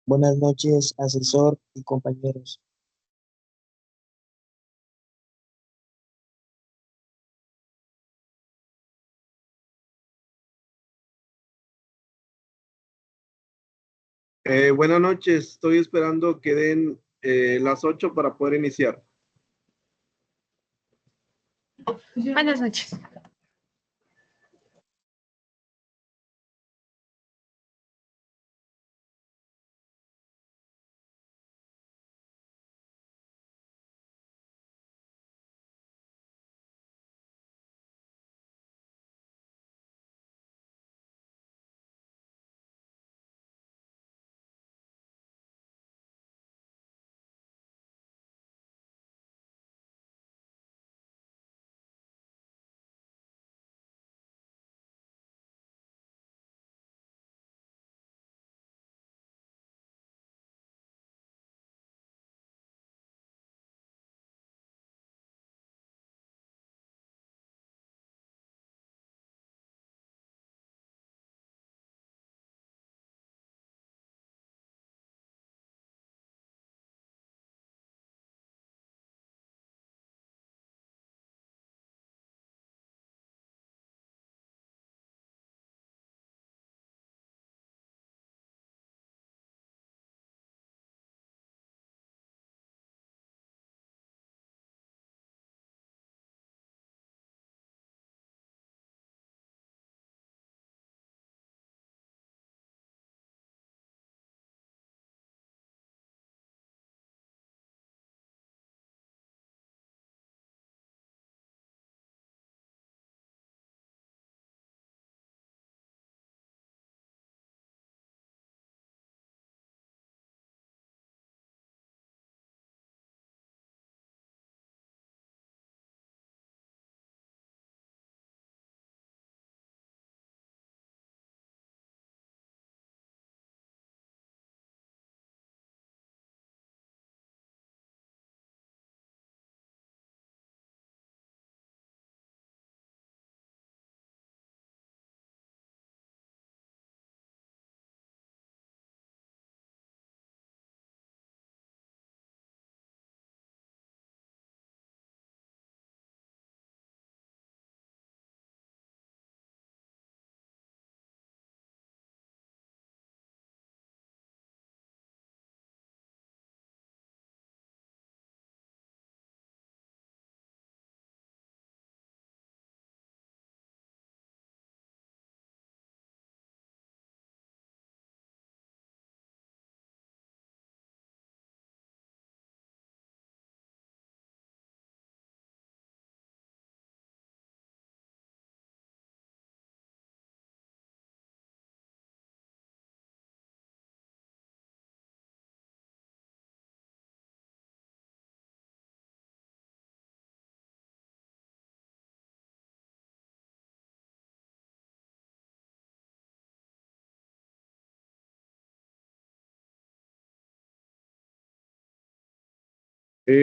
Buenas noches, asesor y compañeros. Buenas noches, estoy esperando que den las 8 para poder iniciar. Buenas noches.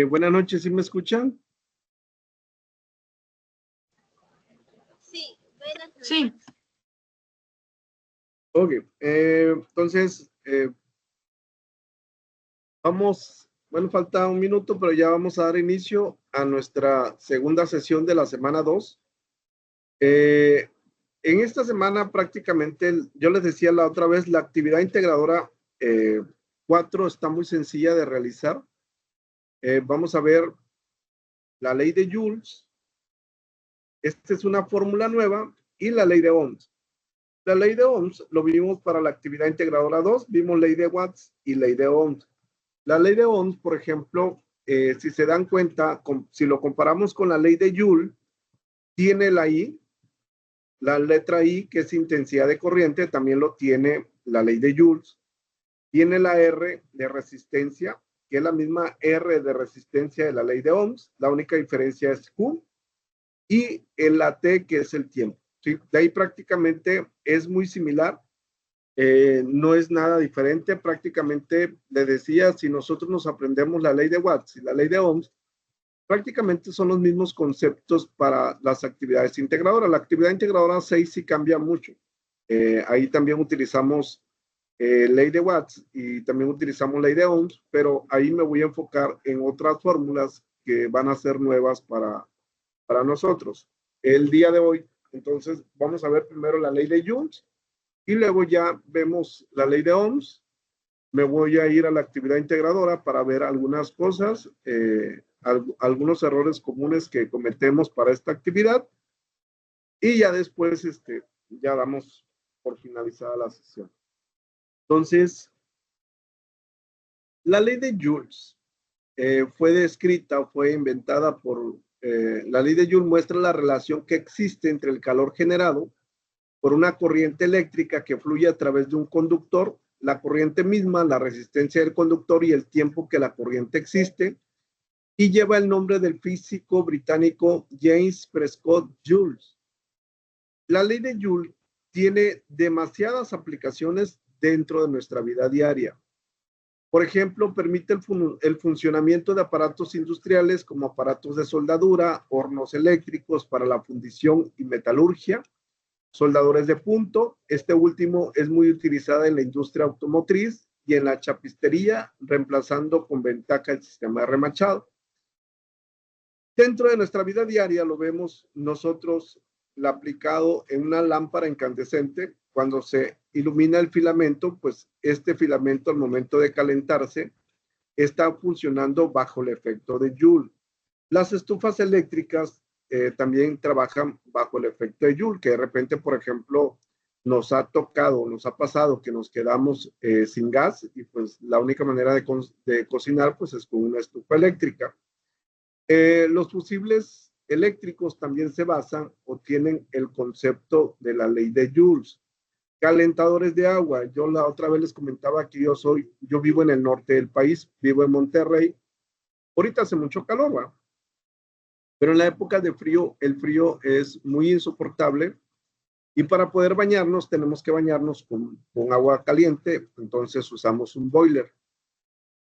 Buenas noches, ¿sí me escuchan? Sí, sí. Ok, entonces vamos, bueno, falta un minuto, pero ya vamos a dar inicio a nuestra segunda sesión de la semana 2. En esta semana prácticamente, yo les decía la otra vez, la actividad integradora 4 está muy sencilla de realizar. Vamos a ver la ley de Joules. Esta es una fórmula nueva y la ley de Ohms. La ley de Ohms lo vimos para la actividad integradora 2, vimos ley de Watts y ley de Ohms. La ley de Ohms, por ejemplo, si se dan cuenta, si lo comparamos con la ley de Joule, tiene la I, la letra I, que es intensidad de corriente, también lo tiene la ley de Joules. Tiene la R de resistencia, que es la misma R de resistencia de la ley de Ohms. La única diferencia es Q. Y el T, que es el tiempo. ¿Sí? De ahí prácticamente es muy similar. No es nada diferente. Prácticamente, le decía, si nosotros nos aprendemos la ley de Watts y la ley de Ohms, prácticamente son los mismos conceptos para las actividades integradoras. La actividad integradora 6 sí cambia mucho. Ahí también utilizamos ley de Watts y también utilizamos ley de Ohms, pero ahí me voy a enfocar en otras fórmulas que van a ser nuevas para nosotros el día de hoy. Entonces, vamos a ver primero la ley de Joules y luego ya vemos la ley de Ohms. Me voy a ir a la actividad integradora para ver algunas cosas, algunos errores comunes que cometemos para esta actividad y ya después ya damos por finalizada la sesión. Entonces, la ley de Joules fue descrita, fue inventada por la ley de Joule. Muestra la relación que existe entre el calor generado por una corriente eléctrica que fluye a través de un conductor, la corriente misma, la resistencia del conductor y el tiempo que la corriente existe, y lleva el nombre del físico británico James Prescott Joule. La ley de Joule tiene demasiadas aplicaciones dentro de nuestra vida diaria. Por ejemplo, permite el funcionamiento de aparatos industriales como aparatos de soldadura, hornos eléctricos para la fundición y metalurgia, soldadores de punto. Este último es muy utilizado en la industria automotriz y en la chapistería, reemplazando con ventaja el sistema de remachado. Dentro de nuestra vida diaria lo vemos nosotros aplicado en una lámpara incandescente. Cuando se ilumina el filamento, pues este filamento al momento de calentarse está funcionando bajo el efecto de Joule. Las estufas eléctricas también trabajan bajo el efecto de Joule, que de repente, por ejemplo, nos ha tocado, nos ha pasado que nos quedamos sin gas y pues la única manera de cocinar pues es con una estufa eléctrica. Los fusibles eléctricos también se basan o tienen el concepto de la ley de Joule. Calentadores de agua. Yo la otra vez les comentaba que yo vivo en el norte del país, vivo en Monterrey. Ahorita hace mucho calor, ¿va? Pero en la época de frío, el frío es muy insoportable y para poder bañarnos tenemos que bañarnos con agua caliente. Entonces usamos un boiler,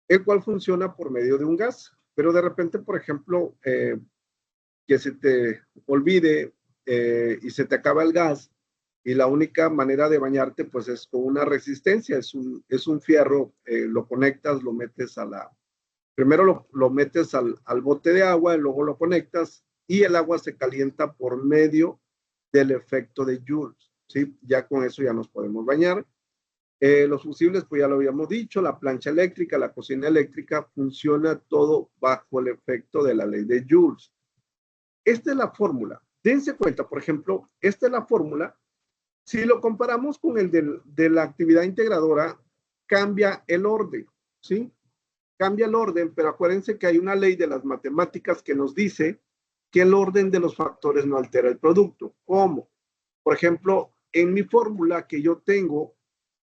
el cual funciona por medio de un gas. Pero de repente, por ejemplo, que se te olvide y se te acaba el gas, y la única manera de bañarte pues es con una resistencia, es un fierro, lo conectas, lo metes primero lo metes al bote de agua, y luego lo conectas y el agua se calienta por medio del efecto de Joule, ¿sí? Ya con eso ya nos podemos bañar. Los fusibles, pues ya lo habíamos dicho, la plancha eléctrica, la cocina eléctrica, funciona todo bajo el efecto de la ley de Joule. Esta es la fórmula. Dense cuenta, por ejemplo, esta es la fórmula. Si lo comparamos con el de la actividad integradora, cambia el orden, ¿sí? Cambia el orden, pero acuérdense que hay una ley de las matemáticas que nos dice que el orden de los factores no altera el producto. ¿Cómo? Por ejemplo, en mi fórmula que yo tengo,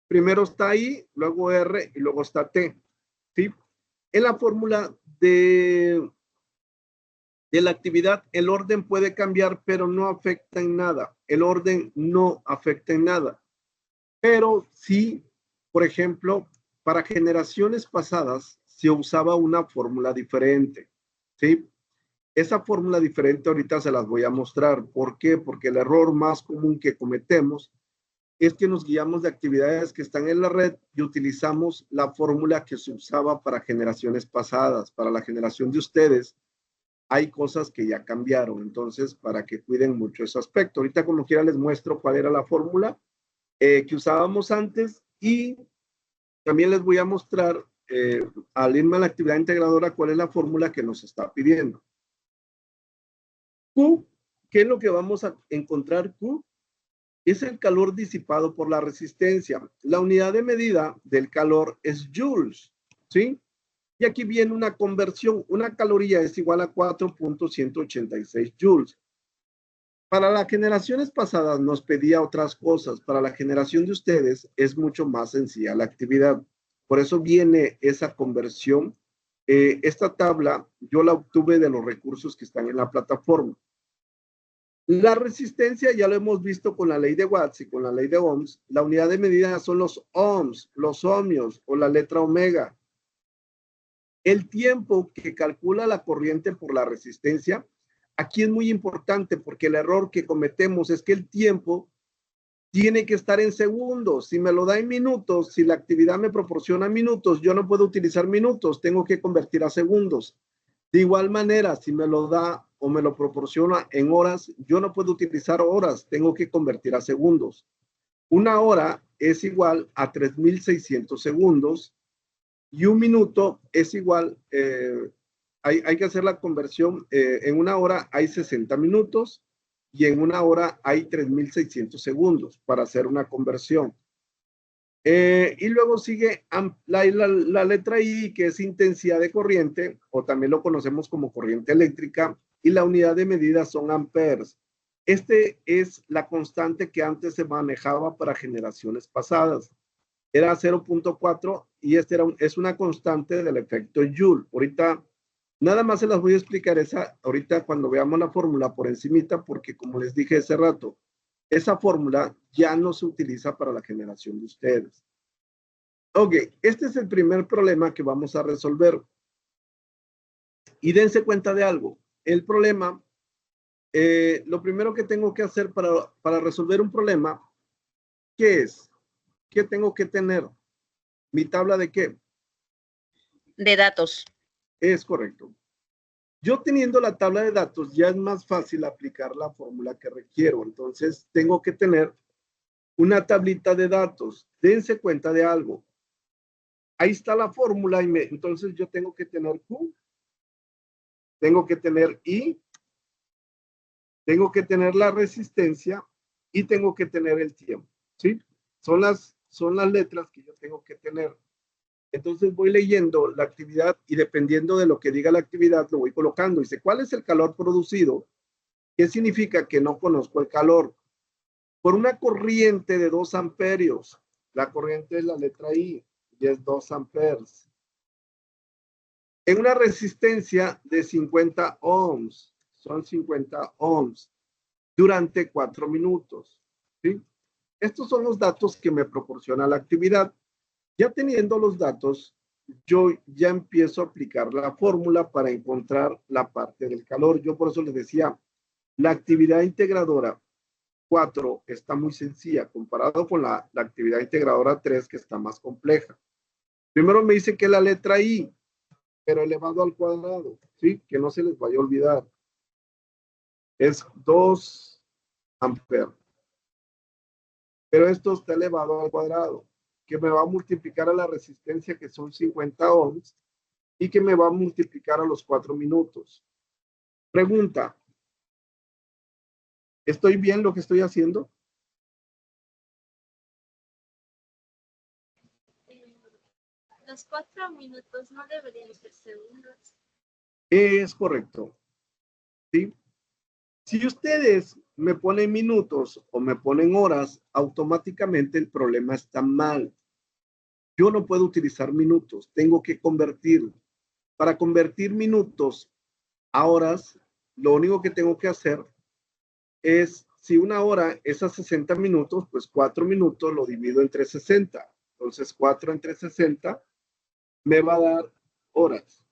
primero está I, luego R y luego está T, ¿sí? En la fórmula de la actividad, el orden puede cambiar, pero no afecta en nada. El orden no afecta en nada. Pero sí, por ejemplo, para generaciones pasadas se usaba una fórmula diferente, ¿sí? Esa fórmula diferente ahorita se las voy a mostrar. ¿Por qué? Porque el error más común que cometemos es que nos guiamos de actividades que están en la red y utilizamos la fórmula que se usaba para generaciones pasadas. Para la generación de ustedes, hay cosas que ya cambiaron, entonces para que cuiden mucho ese aspecto. Ahorita como quiera les muestro cuál era la fórmula que usábamos antes y también les voy a mostrar al irme a la actividad integradora cuál es la fórmula que nos está pidiendo. Q, ¿qué es lo que vamos a encontrar? Q es el calor disipado por la resistencia. La unidad de medida del calor es joules, ¿sí? Y aquí viene una conversión. Una caloría es igual a 4.186 joules. Para las generaciones pasadas nos pedía otras cosas. Para la generación de ustedes es mucho más sencilla la actividad. Por eso viene esa conversión. Esta tabla yo la obtuve de los recursos que están en la plataforma. La resistencia ya lo hemos visto con la ley de Watts y con la ley de Ohms. La unidad de medida son los ohms, los ohmios o la letra omega. El tiempo que calcula la corriente por la resistencia, aquí es muy importante porque el error que cometemos es que el tiempo tiene que estar en segundos. Si me lo da en minutos, si la actividad me proporciona minutos, yo no puedo utilizar minutos, tengo que convertir a segundos. De igual manera, si me lo da o me lo proporciona en horas, yo no puedo utilizar horas, tengo que convertir a segundos. Una hora es igual a 3.600 segundos y un minuto es igual, hay que hacer la conversión, en una hora hay 60 minutos y en una hora hay 3.600 segundos para hacer una conversión. Y luego sigue la letra I, que es intensidad de corriente, o también lo conocemos como corriente eléctrica, y la unidad de medida son amperes. Este es la constante que antes se manejaba para generaciones pasadas. Era 0.4 y es una constante del efecto Joule. Ahorita, nada más se las voy a explicar ahorita cuando veamos la fórmula por encimita, porque como les dije hace rato, esa fórmula ya no se utiliza para la generación de ustedes. Ok, este es el primer problema que vamos a resolver. Y dense cuenta de algo. El problema, lo primero que tengo que hacer para resolver un problema, ¿qué es? ¿Qué tengo que tener? ¿Mi tabla de qué? De datos. Es correcto. Yo teniendo la tabla de datos, ya es más fácil aplicar la fórmula que requiero. Entonces, tengo que tener una tablita de datos. Dense cuenta de algo. Ahí está la fórmula entonces yo tengo que tener Q, tengo que tener I, tengo que tener la resistencia y tengo que tener el tiempo, ¿sí? Son las letras que yo tengo que tener. Entonces voy leyendo la actividad y dependiendo de lo que diga la actividad lo voy colocando. Dice, ¿cuál es el calor producido? ¿Qué significa que no conozco el calor? Por una corriente de 2 amperios. La corriente es la letra I y es 2 amperes. En una resistencia de 50 ohms. Son 50 ohms. Durante 4 minutos. ¿Sí? Estos son los datos que me proporciona la actividad. Ya teniendo los datos, yo ya empiezo a aplicar la fórmula para encontrar la parte del calor. Yo por eso les decía, la actividad integradora 4 está muy sencilla comparado con la actividad integradora 3 que está más compleja. Primero me dice que la letra I, pero elevado al cuadrado, ¿sí? Que no se les vaya a olvidar. Es 2 amperes. Pero esto está elevado al cuadrado, que me va a multiplicar a la resistencia, que son 50 ohms, y que me va a multiplicar a los 4 minutos. Pregunta. ¿Estoy bien lo que estoy haciendo? Los 4 minutos no deberían ser segundos. Es correcto. ¿Sí? Si ustedes me ponen minutos o me ponen horas, automáticamente el problema está mal. Yo no puedo utilizar minutos, tengo que convertir. Para convertir minutos a horas, lo único que tengo que hacer es, si una hora es a 60 minutos, pues 4 minutos lo divido entre 60. Entonces 4 entre 60 me va a dar horas.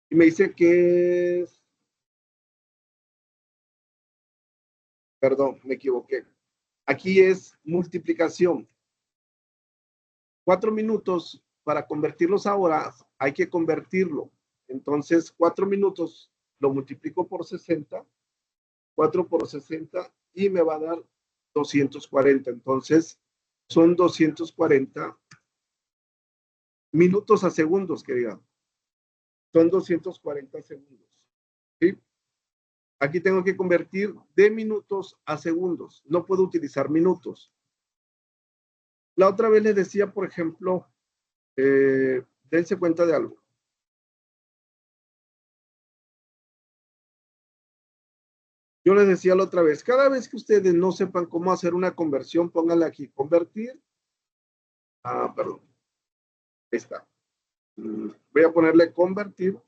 Y me dice que es... Perdón, me equivoqué. Aquí es multiplicación. 4 minutos para convertirlos a horas, hay que convertirlo. Entonces, 4 minutos lo multiplico por 60, 4 por 60 y me va a dar 240. Entonces, son 240 minutos a segundos, que digamos. Son 240 segundos. ¿Sí? Aquí tengo que convertir de minutos a segundos. No puedo utilizar minutos. La otra vez les decía, por ejemplo, dense cuenta de algo. Yo les decía la otra vez, cada vez que ustedes no sepan cómo hacer una conversión, pónganle aquí, convertir. Perdón. Ahí está. Voy a ponerle convertir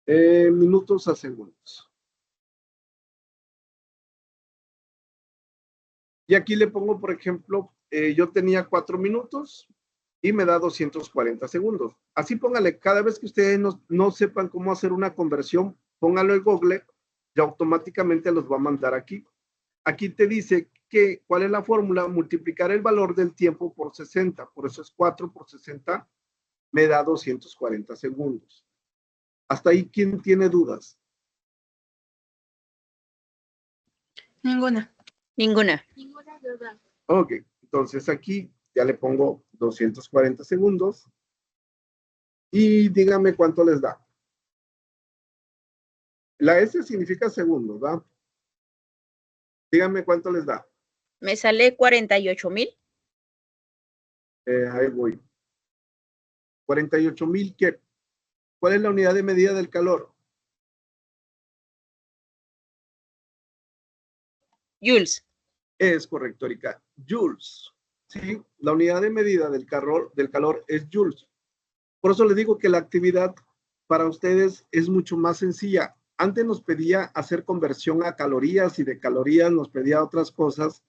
minutos a segundos. Y aquí le pongo, por ejemplo, yo tenía 4 minutos y me da 240 segundos. Así póngale, cada vez que ustedes no sepan cómo hacer una conversión, póngalo en Google y automáticamente los va a mandar aquí. aquí te dice que cuál es la fórmula, multiplicar el valor del tiempo por 60. Por eso es 4 por 60, me da 240 segundos. Hasta ahí, ¿quién tiene dudas? Ninguna. Ninguna. Ninguna duda. Ok, entonces aquí ya le pongo 240 segundos. Y dígame cuánto les da. La S significa segundos, ¿va? Dígame cuánto les da. Me sale 48,000. Ahí voy. 48,000, ¿qué? ¿Cuál es la unidad de medida del calor? Joules. Es correcto, Erika. Joules. ¿Sí? La unidad de medida del calor es joules. Por eso les digo que la actividad para ustedes es mucho más sencilla. Antes nos pedía hacer conversión a calorías y de calorías nos pedía otras cosas.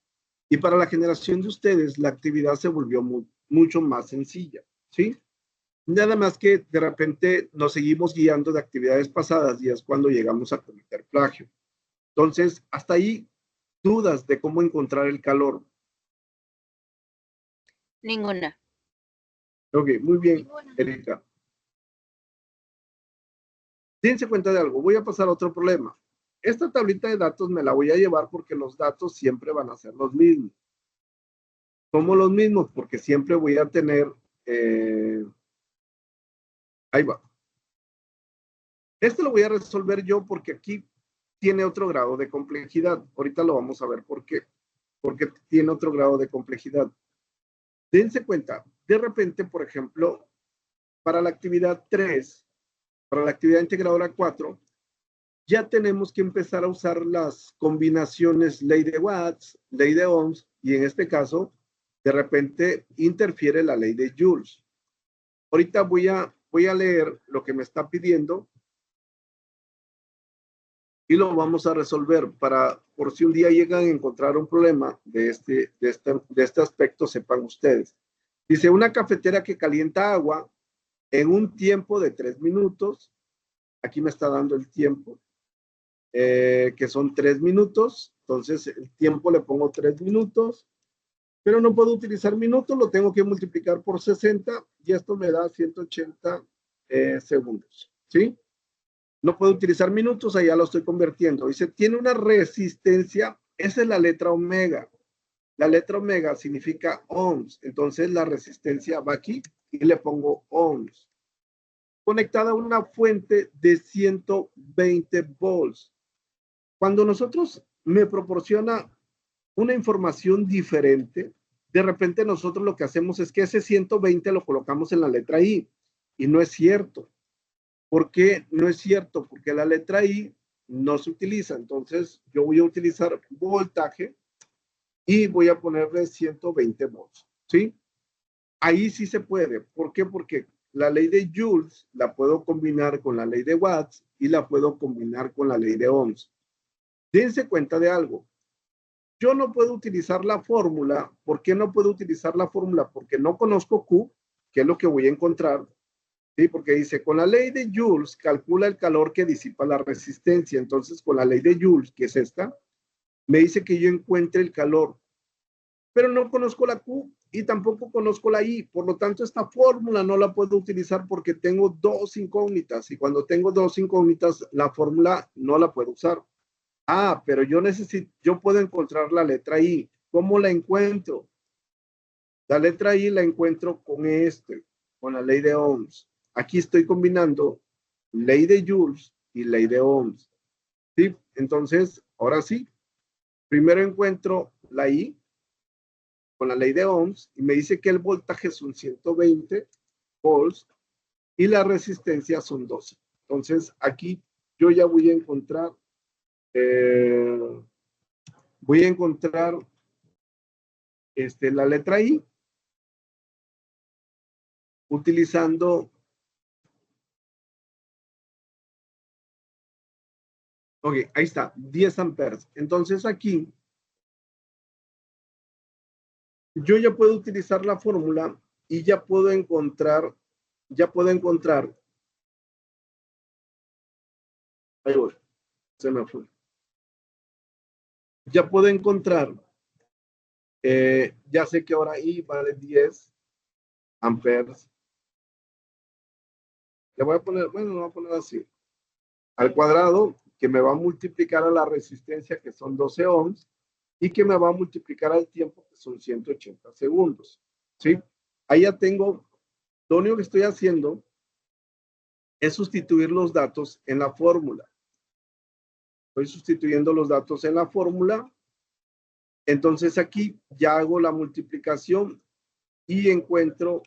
Y para la generación de ustedes, la actividad se volvió mucho más sencilla. ¿Sí? Nada más que de repente nos seguimos guiando de actividades pasadas y es cuando llegamos a cometer plagio. Entonces, hasta ahí, dudas de cómo encontrar el calor. Ninguna. Ok, muy bien, Ninguna. Erika. Dense cuenta de algo, voy a pasar a otro problema. Esta tablita de datos me la voy a llevar porque los datos siempre van a ser los mismos. ¿Cómo los mismos? Porque siempre voy a tener... ahí va. Este lo voy a resolver yo porque aquí tiene otro grado de complejidad. Ahorita lo vamos a ver por qué. Porque tiene otro grado de complejidad. Dense cuenta, de repente, por ejemplo, para la actividad 3, para la actividad integradora 4, ya tenemos que empezar a usar las combinaciones ley de Watts, ley de Ohms, y en este caso, de repente, interfiere la ley de Joules. Ahorita voy a leer lo que me está pidiendo y lo vamos a resolver por si un día llegan a encontrar un problema de este aspecto, sepan ustedes. Dice, una cafetera que calienta agua en un tiempo de 3 minutos, aquí me está dando el tiempo, que son 3 minutos, entonces el tiempo le pongo 3 minutos, pero no puedo utilizar minutos, lo tengo que multiplicar por 60 y esto me da 180 segundos, ¿sí? No puedo utilizar minutos, allá lo estoy convirtiendo. Dice, tiene una resistencia, esa es la letra omega. La letra omega significa ohms, entonces la resistencia va aquí y le pongo ohms. Conectada a una fuente de 120 volts. Cuando nosotros me proporciona una información diferente, de repente nosotros lo que hacemos es que ese 120 lo colocamos en la letra I y no es cierto. ¿Por qué no es cierto? Porque la letra I no se utiliza. Entonces yo voy a utilizar voltaje y voy a ponerle 120 volts. ¿Sí? Ahí sí se puede. ¿Por qué? Porque la ley de Joules la puedo combinar con la ley de Watts y la puedo combinar con la ley de Ohms. Dense cuenta de algo. Yo no puedo utilizar la fórmula. ¿Por qué no puedo utilizar la fórmula? Porque no conozco Q, que es lo que voy a encontrar. Sí, porque dice, con la ley de Joules calcula el calor que disipa la resistencia. Entonces, con la ley de Joules, que es esta, me dice que yo encuentre el calor. Pero no conozco la Q y tampoco conozco la I. Por lo tanto, esta fórmula no la puedo utilizar porque tengo dos incógnitas. Y cuando tengo dos incógnitas, la fórmula no la puedo usar. Ah, pero yo puedo encontrar la letra I. ¿Cómo la encuentro? La letra I la encuentro con la ley de Ohms. Aquí estoy combinando ley de Joules y ley de Ohms. ¿Sí? Entonces, ahora sí, primero encuentro la I con la ley de Ohms y me dice que el voltaje son 120 volts y la resistencia son 12. Entonces, aquí yo ya voy a encontrar la letra I utilizando. Ok, ahí está, 10 amperes. Entonces aquí, yo ya puedo utilizar la fórmula y ya puedo encontrar, ahí voy, se me fue. ya puedo encontrar, ya sé que ahora I vale 10 amperes. Le voy a poner, bueno, lo voy a poner así, al cuadrado, que me va a multiplicar a la resistencia, que son 12 ohms, y que me va a multiplicar al tiempo, que son 180 segundos. ¿Sí? Ahí ya tengo, lo único que estoy haciendo es sustituir los datos en la fórmula. Estoy sustituyendo los datos en la fórmula. Entonces aquí ya hago la multiplicación y encuentro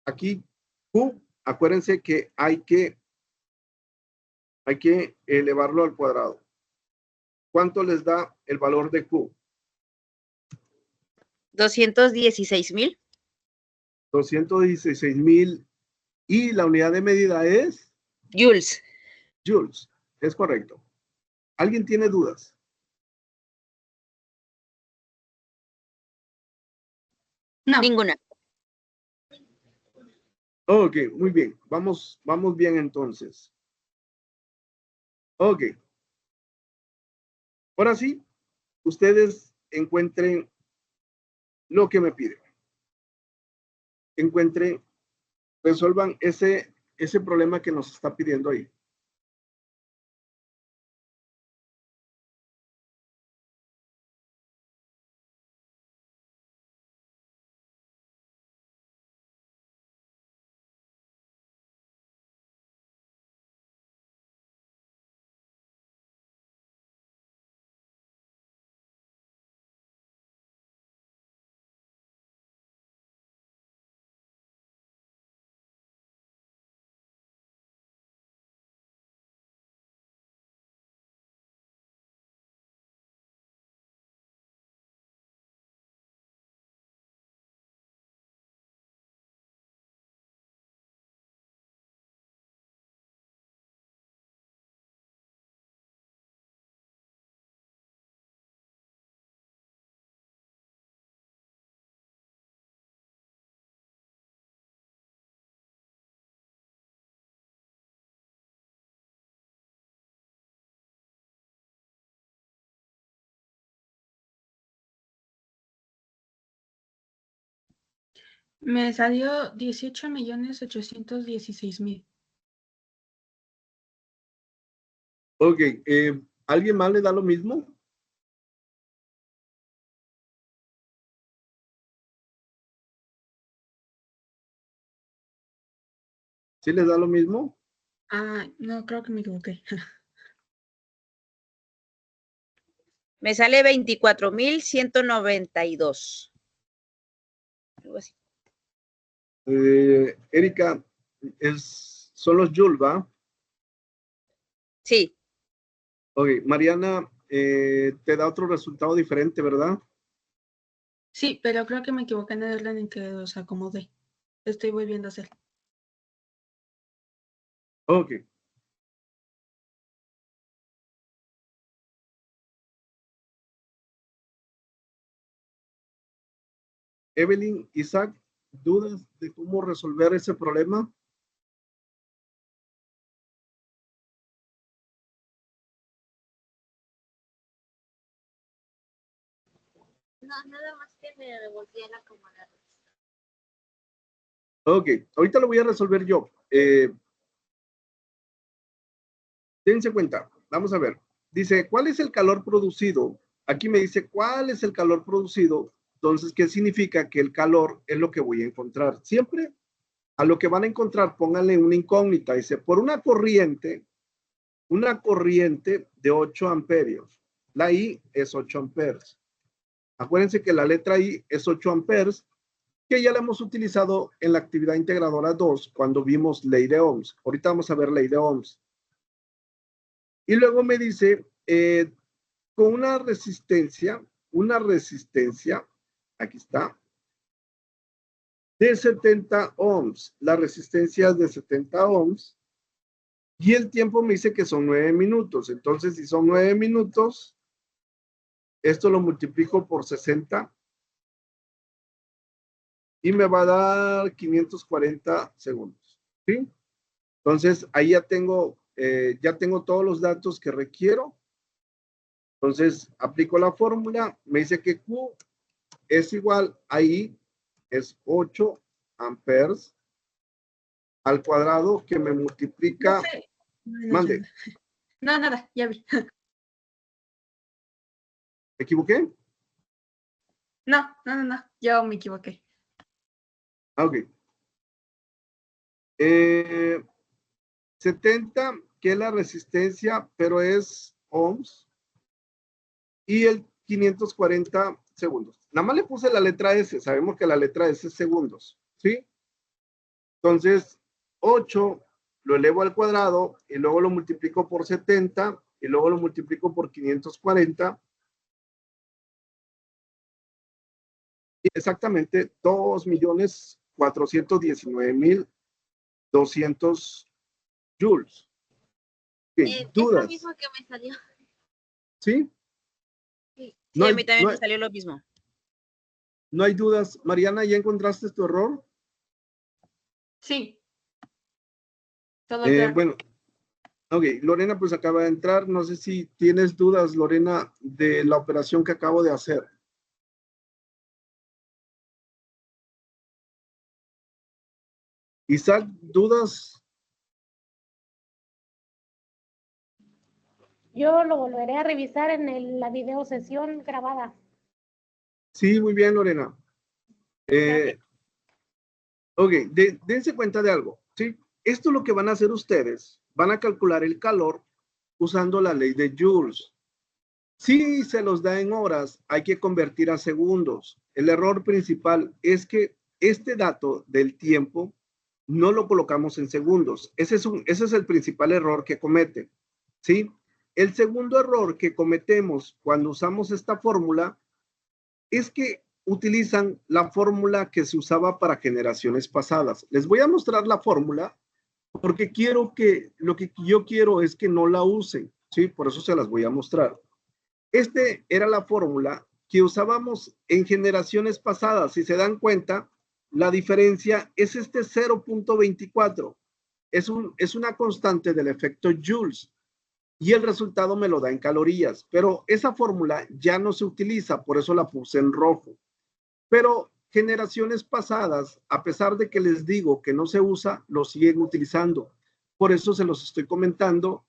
aquí Q. Acuérdense que hay que elevarlo al cuadrado. ¿Cuánto les da el valor de Q? 216,000. 216,000. Y la unidad de medida es Joules. joules. Es correcto. ¿Alguien tiene dudas? No. Ninguna. Ok, muy bien. Vamos bien entonces. Ok. Ahora sí, ustedes encuentren lo que me piden. Resuelvan ese problema que nos está pidiendo ahí. Me salió 18,816,000. Ok, ¿alguien más le da lo mismo? ¿Sí les da lo mismo? Ah, no, creo que me equivoqué. Me sale 24,192. Algo así. Erika, son los joules, ¿va? Sí. Ok, Mariana, te da otro resultado diferente, ¿verdad? Sí, pero creo que me equivoqué en el orden en que los acomodé. Estoy volviendo a hacer. Ok. Evelyn, Isaac, ¿dudas de cómo resolver ese problema? No, nada más que me devolví a la acomodar. Ok, ahorita lo voy a resolver yo. Dense cuenta, vamos a ver. Dice, ¿cuál es el calor producido? Aquí me dice, ¿cuál es el calor producido? Entonces, ¿qué significa? Que el calor es lo que voy a encontrar. Siempre a lo que van a encontrar, pónganle una incógnita. Dice, por una corriente de 8 amperios. La I es 8 amperes. Acuérdense que la letra I es 8 amperes, que ya la hemos utilizado en la actividad integradora 2 cuando vimos ley de Ohms. Ahorita vamos a ver ley de Ohms. Y luego me dice, con una resistencia, aquí está, de 70 ohms. La resistencia es de 70 ohms. Y el tiempo me dice que son 9 minutos. Entonces, si son 9 minutos, esto lo multiplico por 60 y me va a dar 540 segundos. ¿Sí? Entonces, ahí ya tengo todos los datos que requiero. Entonces, aplico la fórmula, me dice que Q es igual a I, es 8 amperes al cuadrado, que me multiplica. No sé. Mande. No, nada, ya vi. ¿Me equivoqué? No, yo me equivoqué. Ok. 70, que es la resistencia, pero es ohms. Y el 540 segundos. Nada más le puse la letra S. Sabemos que la letra S es segundos. ¿Sí? Entonces, 8 lo elevo al cuadrado y luego lo multiplico por 70 y luego lo multiplico por 540. Y exactamente 2.419.200 joules. Es lo ¿Dudas? mismo que me salió. ¿Sí? Sí. Sí, No a hay- mí también no me hay- salió lo mismo. No hay dudas. Mariana, ¿ya encontraste tu error? Sí. Todo claro. Bueno, ok. Lorena pues acaba de entrar. No sé si tienes dudas, Lorena, de la operación que acabo de hacer. Isaac, ¿dudas? Yo lo volveré a revisar en la video sesión grabada. Sí, muy bien, Lorena. Ok, dense cuenta de algo, ¿sí? Esto es lo que van a hacer ustedes. Van a calcular el calor usando la ley de Joules. Si se los da en horas, hay que convertir a segundos. El error principal es que este dato del tiempo no lo colocamos en segundos. Ese es el principal error que cometen, ¿sí? El segundo error que cometemos cuando usamos esta fórmula es que utilizan la fórmula que se usaba para generaciones pasadas. Les voy a mostrar la fórmula porque lo que yo quiero es que no la usen, ¿sí? Por eso se las voy a mostrar. Era la fórmula que usábamos en generaciones pasadas. Si se dan cuenta, la diferencia es este 0.24. Es una constante del efecto Joules y el resultado me lo da en calorías, pero esa fórmula ya no se utiliza, por eso la puse en rojo. Pero generaciones pasadas, a pesar de que les digo que no se usa, lo siguen utilizando. Por eso se los estoy comentando.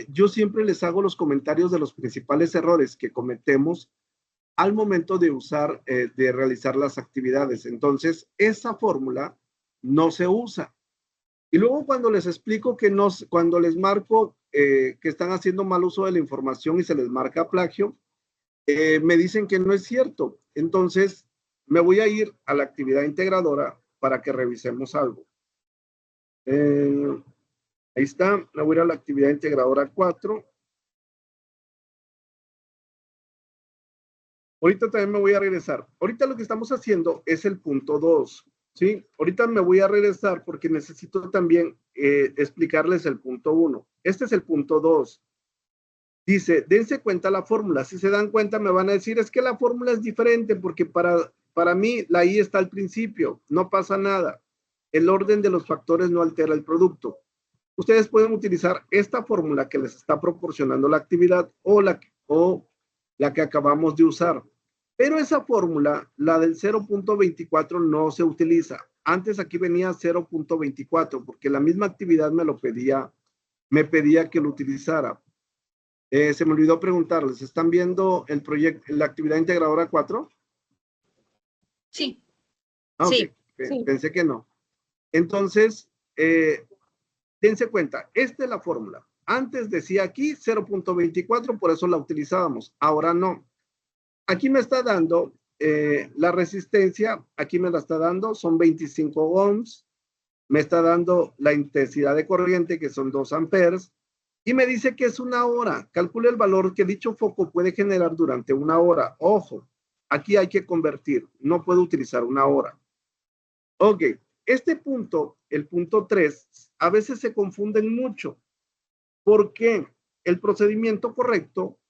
Yo siempre les hago los comentarios de los principales errores que cometemos al momento de usar, de realizar las actividades. Entonces, esa fórmula no se usa. Y luego cuando les explico que no, cuando les marco que están haciendo mal uso de la información y se les marca plagio, me dicen que no es cierto. Entonces, me voy a ir a la actividad integradora para que revisemos algo. Ahí está, me voy a ir a la actividad integradora 4. Ahorita también me voy a regresar. Ahorita lo que estamos haciendo es el punto 2, ¿sí? Ahorita me voy a regresar porque necesito también explicarles el punto 1. Este es el punto 2. Dice, dense cuenta la fórmula. Si se dan cuenta, me van a decir, es que la fórmula es diferente porque para mí la I está al principio. No pasa nada. El orden de los factores no altera el producto. Ustedes pueden utilizar esta fórmula que les está proporcionando la actividad o la que acabamos de usar. Pero esa fórmula, la del 0.24, no se utiliza. Antes aquí venía 0.24 porque la misma actividad me pedía que lo utilizara. Se me olvidó preguntarles, ¿están viendo el proyecto, la actividad integradora 4? Sí. Ah, Sí. ok. Sí. Pensé que no. Entonces, dense cuenta, esta es la fórmula. Antes decía aquí 0.24, por eso la utilizábamos. Ahora no. Aquí me está dando la resistencia, aquí me la está dando, son 25 ohms. Me está dando la intensidad de corriente, que son 2 amperes. Y me dice que es una hora. Calcule el valor que dicho foco puede generar durante una hora. Ojo, aquí hay que convertir. No puedo utilizar una hora. Ok, este punto, el punto 3, a veces se confunden mucho. Porque el procedimiento correcto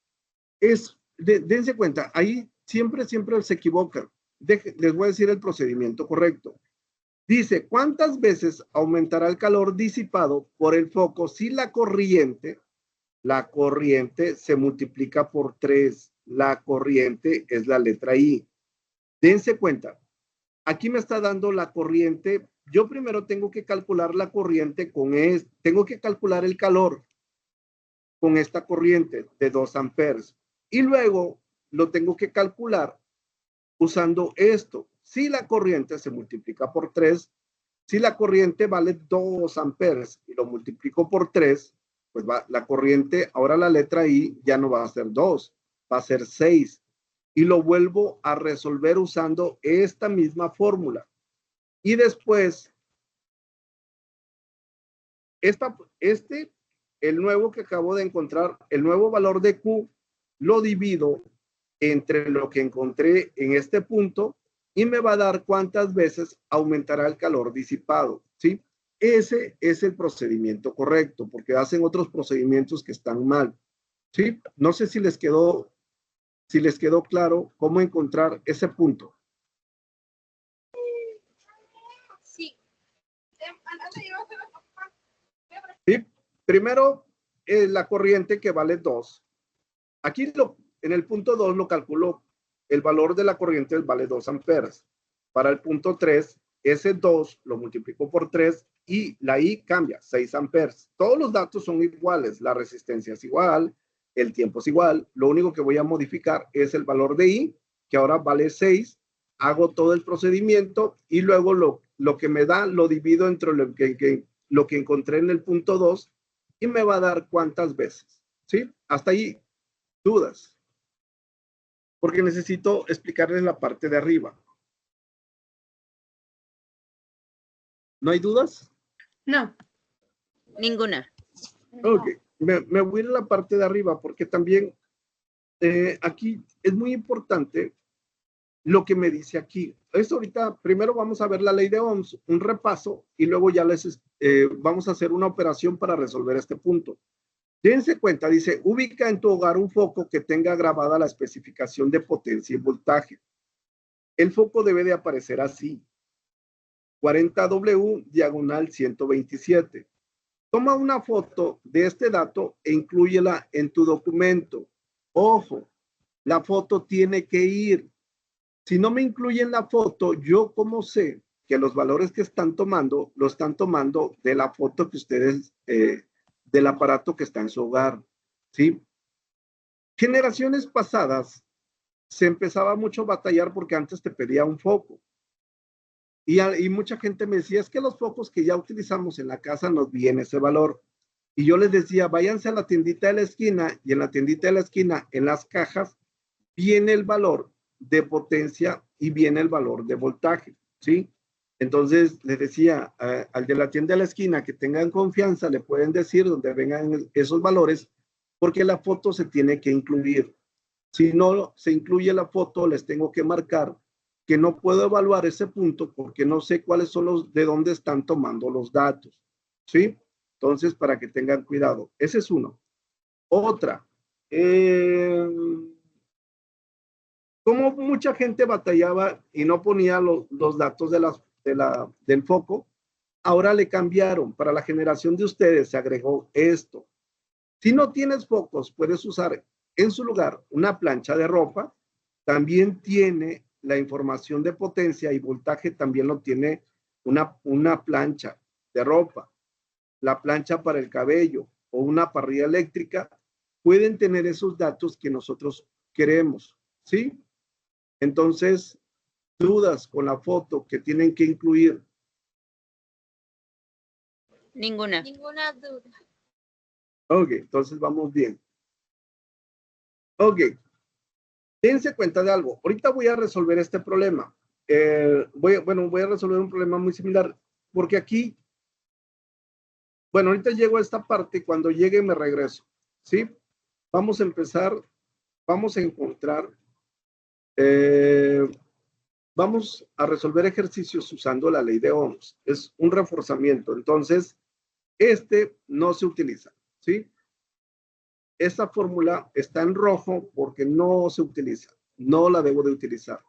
es, dense cuenta, ahí siempre se equivocan. Les voy a decir el procedimiento correcto. Dice, ¿cuántas veces aumentará el calor disipado por el foco si la corriente La corriente se multiplica por 3. La corriente es la letra I. Dense cuenta. Aquí me está dando la corriente. Yo primero tengo que calcular la corriente con tengo que calcular el calor con esta corriente de 2 amperes. Y luego lo tengo que calcular usando esto. Si la corriente se multiplica por 3, si la corriente vale 2 amperes y lo multiplico por 3, pues la corriente, ahora la letra I ya no va a ser 2, va a ser 6. Y lo vuelvo a resolver usando esta misma fórmula. Y después, el nuevo que acabo de encontrar, el nuevo valor de Q, lo divido entre lo que encontré en este punto y me va a dar cuántas veces aumentará el calor disipado, ¿sí? Ese es el procedimiento correcto, porque hacen otros procedimientos que están mal, ¿sí? No sé si les quedó claro cómo encontrar ese punto. Sí. ¿Sí? Primero, la corriente que vale 2. Aquí en el punto 2 lo calculo, el valor de la corriente vale 2 amperes. Para el punto 3, ese 2 lo multiplico por 3 y la I cambia, 6 amperes. Todos los datos son iguales, la resistencia es igual, el tiempo es igual. Lo único que voy a modificar es el valor de I, que ahora vale 6. Hago todo el procedimiento y luego lo que me da lo divido entre lo que encontré en el punto 2 y me va a dar cuántas veces, ¿sí? Hasta ahí, dudas. Porque necesito explicarles la parte de arriba. ¿No hay dudas? No. Ninguna. Ok, me voy a ir a la parte de arriba porque también aquí es muy importante lo que me dice aquí. Esto ahorita, primero vamos a ver la ley de Ohms, un repaso, y luego ya vamos a hacer una operación para resolver este punto. Dense cuenta, dice, ubica en tu hogar un foco que tenga grabada la especificación de potencia y voltaje. El foco debe de aparecer así. 40W diagonal 127. Toma una foto de este dato e inclúyela en tu documento. Ojo, la foto tiene que ir. Si no me incluyen la foto, yo cómo sé que los valores que están tomando, lo están tomando de la foto que ustedes, del aparato que está en su hogar, ¿sí? Generaciones pasadas se empezaba mucho a batallar porque antes te pedía un foco. Y mucha gente me decía, es que los focos que ya utilizamos en la casa nos viene ese valor. Y yo les decía, váyanse a la tiendita de la esquina, y en la tiendita de la esquina, en las cajas, viene el valor de potencia y viene el valor de voltaje, ¿sí? Entonces, les decía al de la tienda de la esquina que tengan confianza, le pueden decir donde vengan esos valores, porque la foto se tiene que incluir. Si no se incluye la foto, les tengo que marcar que no puedo evaluar ese punto porque no sé cuáles son de dónde están tomando los datos, ¿sí? Entonces, para que tengan cuidado. Ese es uno. Otra. Como mucha gente batallaba y no ponía los datos del foco, ahora le cambiaron. Para la generación de ustedes se agregó esto. Si no tienes focos, puedes usar en su lugar una plancha de ropa. También tiene la información de potencia y voltaje, también lo tiene una plancha de ropa. La plancha para el cabello o una parrilla eléctrica pueden tener esos datos que nosotros queremos, ¿sí? Entonces, dudas con la foto que tienen que incluir. Ninguna. Ninguna duda. Ok, entonces vamos bien. Ok. Dense cuenta de algo. Ahorita voy a resolver este problema. Voy a resolver un problema muy similar, porque aquí, bueno, ahorita llego a esta parte, cuando llegue me regreso, ¿sí? Vamos a empezar, vamos a encontrar, vamos a resolver ejercicios usando la ley de Ohms. Es un reforzamiento, entonces, este no se utiliza, ¿sí? Esta fórmula está en rojo porque no se utiliza. No la debo de utilizar.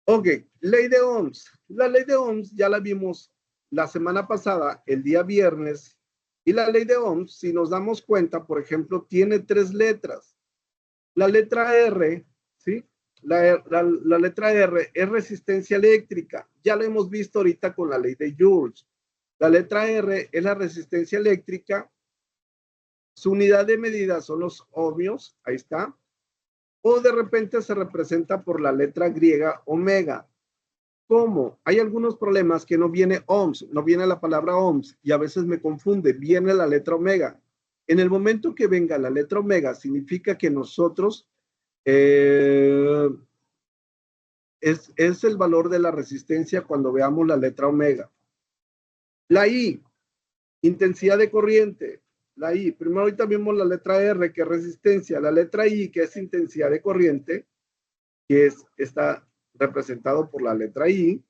Ok, ley de Ohms. La ley de Ohms ya la vimos la semana pasada, el día viernes, Y la ley de Ohms, si nos damos cuenta, por ejemplo, tiene 3 letras. La letra R, ¿sí? La letra R es resistencia eléctrica. Ya lo hemos visto ahorita con la ley de Joules. La letra R es la resistencia eléctrica. Su unidad de medida son los ohmios, ahí está. O de repente se representa por la letra griega omega. ¿Cómo? Hay algunos problemas que no viene ohms, no viene la palabra ohms y a veces me confunde, viene la letra omega. En el momento que venga la letra omega, significa que nosotros es el valor de la resistencia cuando veamos la letra omega. La I, intensidad de corriente. La I, primero ahorita vimos la letra R, que es resistencia. La letra I, que es intensidad de corriente, que está representado por la letra I,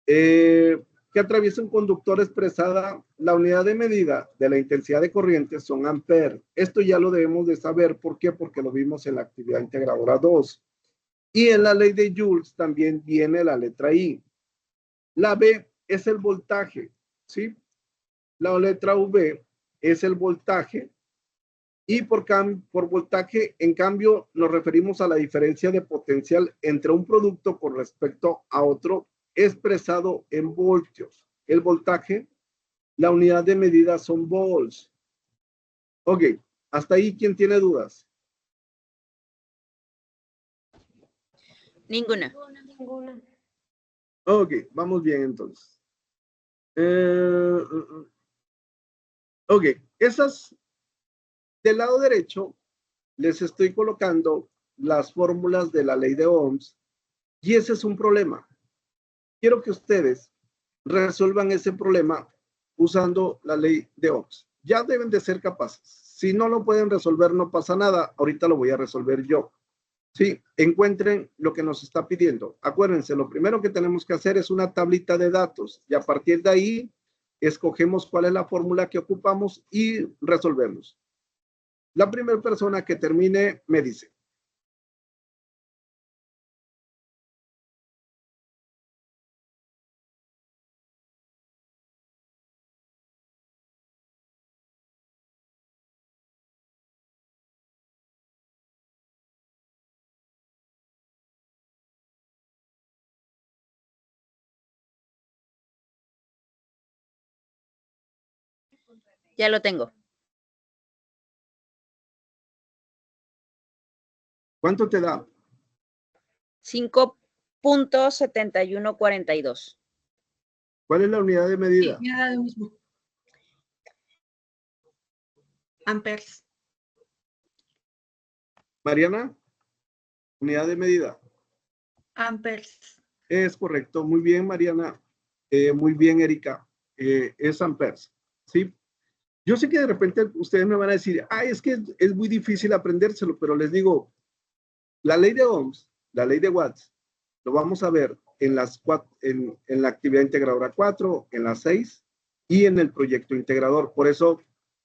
que atraviesa un conductor expresada, la unidad de medida de la intensidad de corriente son amperes. Esto ya lo debemos de saber. ¿Por qué? Porque lo vimos en la actividad integradora 2. Y en la ley de Joules también viene la letra I. La B es el voltaje, ¿sí? La letra V es el voltaje. Y por voltaje, en cambio, nos referimos a la diferencia de potencial entre un producto con respecto a otro expresado en voltios. El voltaje, la unidad de medida son volts. Ok, hasta ahí, ¿quién tiene dudas? Ninguna. Ninguna. Ok, vamos bien entonces. Ok, esas del lado derecho les estoy colocando las fórmulas de la ley de Ohms y ese es un problema. Quiero que ustedes resuelvan ese problema usando la ley de Ohms. Ya deben de ser capaces. Si no lo pueden resolver, no pasa nada. Ahorita lo voy a resolver yo. Sí, encuentren lo que nos está pidiendo. Acuérdense, lo primero que tenemos que hacer es una tablita de datos y a partir de ahí escogemos cuál es la fórmula que ocupamos y resolvemos. La primera persona que termine me dice. Ya lo tengo. ¿Cuánto te da? 5.7142. ¿Cuál es la unidad de Sí, medida? me da lo mismo. Amperes. Mariana, unidad de medida. Amperes. Es correcto. Muy bien, Mariana. Muy bien, Erika. Es amperes. ¿Sí? Yo sé que de repente ustedes me van a decir, ay, es que es muy difícil aprendérselo, pero les digo, la ley de Ohms, la ley de Watts, lo vamos a ver en la actividad integradora 4, en la 6 y en el proyecto integrador. Por eso,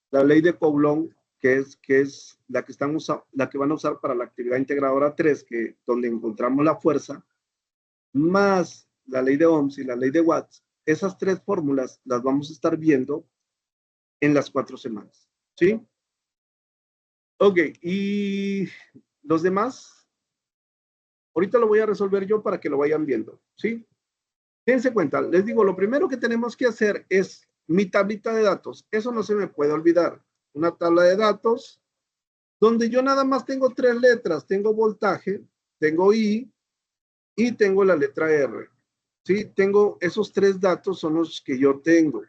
la ley de Coulomb, que es la que van a usar para la actividad integradora 3, donde encontramos la fuerza, más la ley de Ohms y la ley de Watts, esas 3 fórmulas las vamos a estar viendo en las 4 semanas. ¿Sí? Ok, y los demás, ahorita lo voy a resolver yo para que lo vayan viendo. ¿Sí? Dense cuenta, les digo, lo primero que tenemos que hacer es mi tablita de datos. Eso no se me puede olvidar. Una tabla de datos donde yo nada más tengo 3 letras. Tengo voltaje, tengo I y tengo la letra R. ¿Sí? Tengo esos 3 datos son los que yo tengo.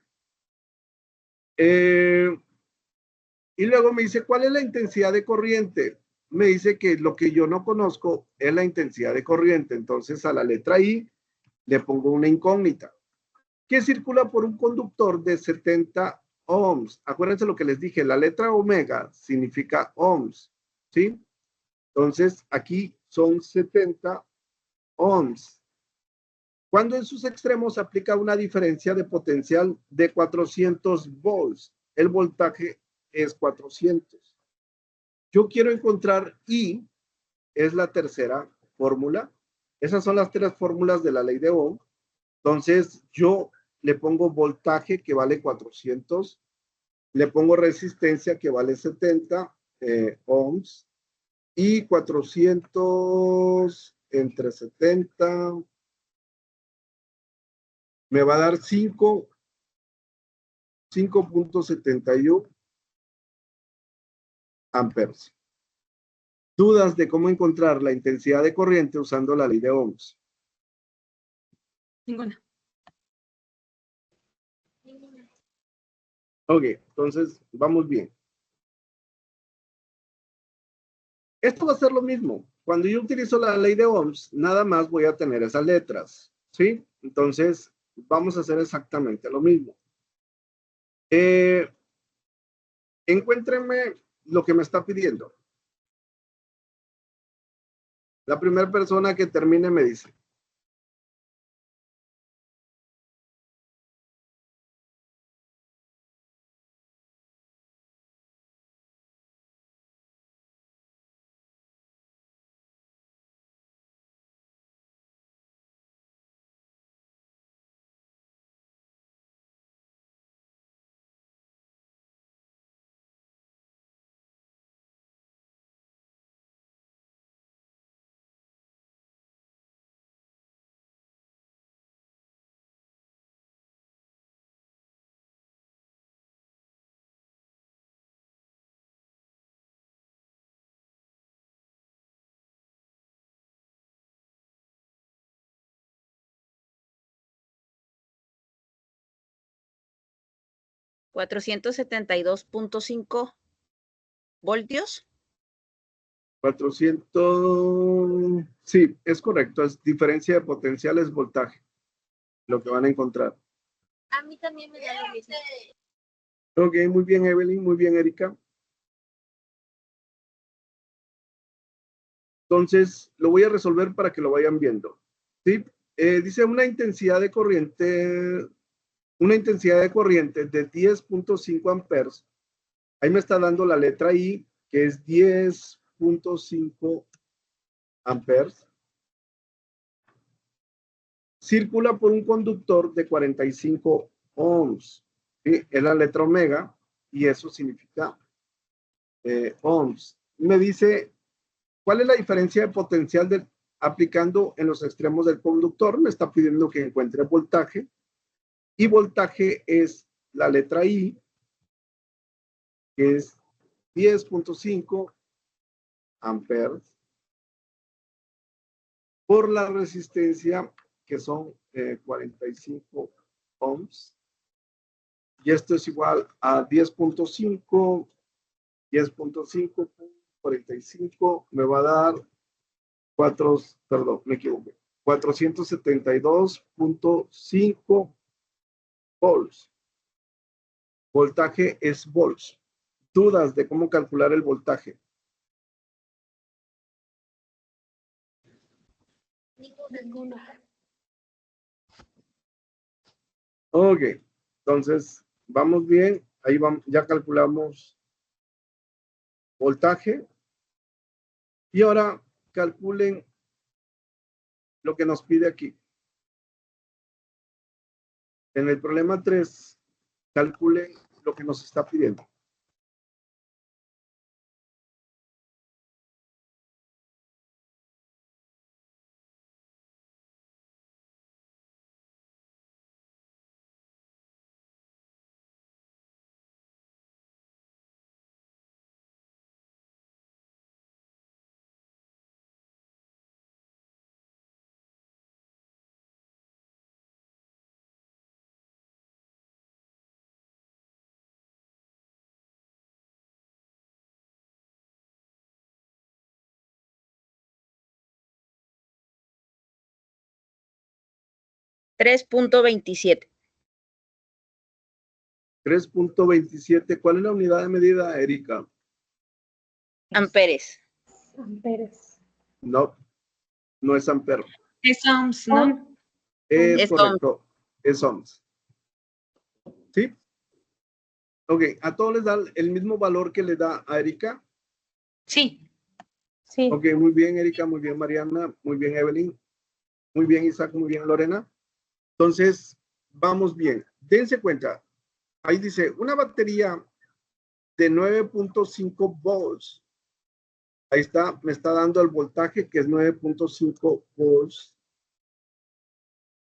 Y luego me dice, ¿cuál es la intensidad de corriente? Me dice que lo que yo no conozco es la intensidad de corriente. Entonces a la letra I le pongo una incógnita. Que circula por un conductor de 70 ohms. Acuérdense lo que les dije, la letra omega significa ohms. ¿Sí? Entonces aquí son 70 ohms. Cuando en sus extremos se aplica una diferencia de potencial de 400 volts, el voltaje es 400. Yo quiero encontrar I, es la tercera fórmula. Esas son las 3 fórmulas de la ley de Ohm. Entonces, yo le pongo voltaje que vale 400 Le pongo resistencia que vale 70 ohms y 400 entre 70 me va a dar 5.71 amperes. ¿Dudas de cómo encontrar la intensidad de corriente usando la ley de Ohms? Ninguna. Ok, entonces vamos bien. Esto va a ser lo mismo. Cuando yo utilizo la ley de Ohms, nada más voy a tener esas letras, ¿sí? Entonces, vamos a hacer exactamente lo mismo. Encuéntrenme lo que me está pidiendo. La primera persona que termine me dice. ¿472.5 voltios? 400, sí, es correcto, es diferencia de potencial, es voltaje, lo que van a encontrar. A mí también me da lo mismo. Ok, muy bien, Evelyn, muy bien, Erika. Entonces, lo voy a resolver para que lo vayan viendo, ¿sí? Dice una intensidad de corriente de 10.5 amperes. Ahí me está dando la letra I, que es 10.5 amperes. Circula por un conductor de 45 ohms. ¿Sí? Es la letra omega y eso significa ohms. Me dice, ¿cuál es la diferencia de potencial aplicando en los extremos del conductor? Me está pidiendo que encuentre voltaje. Y voltaje es la letra I, que es 10.5 amperes por la resistencia, que son 45 ohms. Y esto es igual a 10.5, 45, me va a dar 472.5 volts. Voltaje es volts. ¿Dudas de cómo calcular el voltaje? Ninguna. Ok, entonces vamos bien. Ahí vamos, ya calculamos voltaje. Y ahora calculen lo que nos pide aquí. En el problema 3, calculen lo que nos está pidiendo. $3.27. 3.27. ¿Cuál es la unidad de medida, Erika? Amperes. Amperes. No, no es ampere. Es ohms, ¿no? Es Es correcto, es ohms. ¿Sí? Ok, ¿a todos les da el mismo valor que le da a Erika? Sí. Sí. Ok, muy bien, Erika, muy bien, Mariana, muy bien, Evelyn, muy bien, Isaac, muy bien, Lorena. Entonces, vamos bien. Dense cuenta, ahí dice, una batería de 9.5 volts. Ahí está, me está dando el voltaje que es 9.5 volts.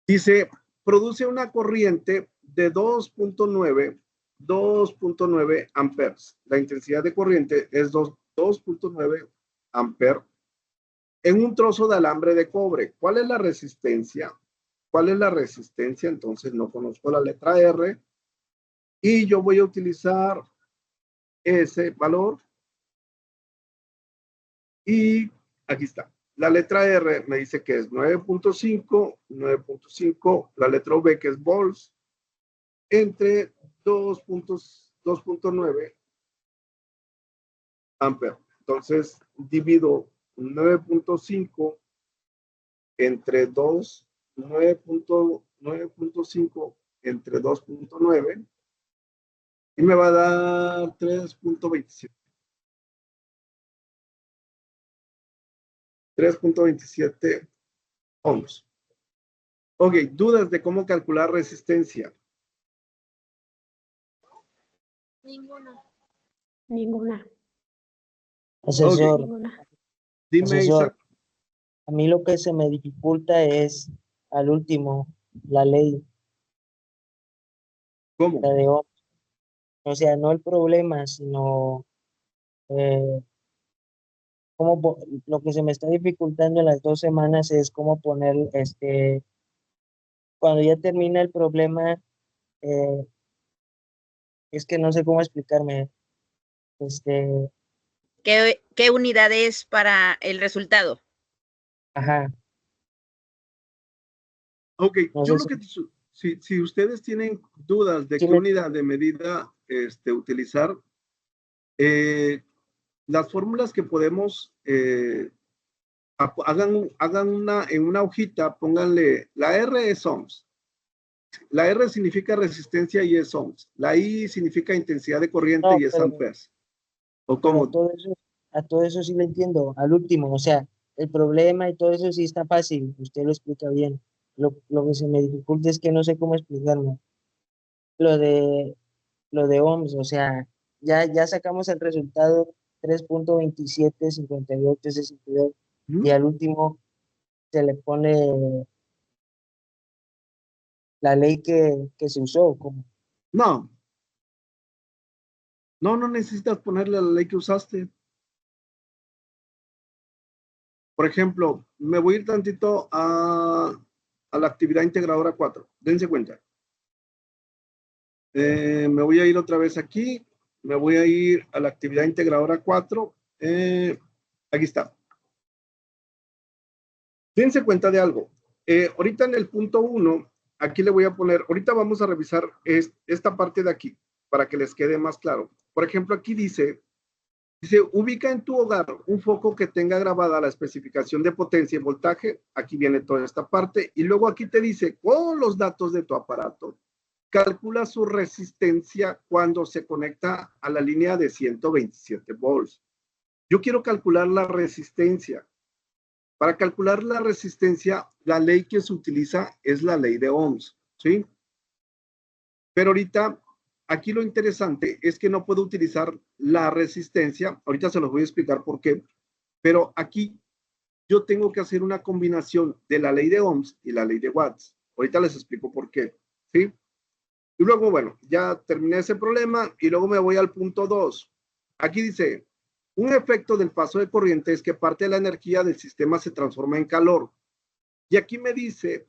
Dice, produce una corriente de 2.9 amperes. La intensidad de corriente es 2.9 amperes en un trozo de alambre de cobre. ¿Cuál es la resistencia? ¿Cuál es la resistencia? Entonces no conozco la letra R y yo voy a utilizar ese valor y aquí está. La letra R me dice que es 9.5, la letra V que es volts, entre 2.9 amperes. Entonces divido 9.5 entre 9.5 entre 2.9 y me va a dar 3.27. 3.27 ohms. Ok, dudas de cómo calcular resistencia. Ninguna. Ninguna. Asesor, Ninguna. Dime, Asesor. Isaac. a mí lo que se me dificulta es al último, la ley, ¿Cómo? la de Ohm. O sea, no el problema, sino lo que se me está dificultando en las 2 semanas es cómo poner, cuando ya termina el problema, eh, es que no sé cómo explicarme. ¿Qué unidad es para el resultado? Ajá, Ok, no yo sé lo que, si ustedes tienen dudas de si qué me- unidad de medida utilizar, las fórmulas que podemos, hagan una, en una hojita, pónganle, la R es ohms, la R significa resistencia y es ohms, la I significa intensidad de corriente no, y es amperes. ¿O pero cómo? a todo eso sí lo entiendo, al último, o sea, el problema y todo eso sí está fácil, usted lo explica bien. Lo que se me dificulta es que no sé cómo explicarme. Lo de, lo de ohms, o sea, ya sacamos el resultado 3.275862 y ¿Mm? al último se le pone la ley que se usó, como, No, no necesitas ponerle la ley que usaste. Por ejemplo, me voy a ir tantito a la actividad integradora 4. Dense cuenta. Me voy a ir otra vez aquí. Me voy a ir a la actividad integradora 4. Aquí está. Dense cuenta de algo. Ahorita en el punto 1, aquí le voy a poner, ahorita vamos a revisar esta parte de aquí para que les quede más claro. Por ejemplo, aquí dice, ubica en tu hogar un foco que tenga grabada la especificación de potencia y voltaje. Aquí viene toda esta parte. Y luego aquí te dice, con los datos de tu aparato, calcula su resistencia cuando se conecta a la línea de 127 volts. Yo quiero calcular la resistencia. Para calcular la resistencia, la ley que se utiliza es la ley de Ohms, ¿sí? Pero ahorita, aquí lo interesante es que no puedo utilizar la resistencia. Ahorita se los voy a explicar por qué. Pero aquí yo tengo que hacer una combinación de la ley de Ohms y la ley de Watts. Ahorita les explico por qué, ¿sí? Y luego, bueno, ya terminé ese problema y luego me voy al punto 2. Aquí dice, un efecto del paso de corriente es que parte de la energía del sistema se transforma en calor. Y aquí me dice,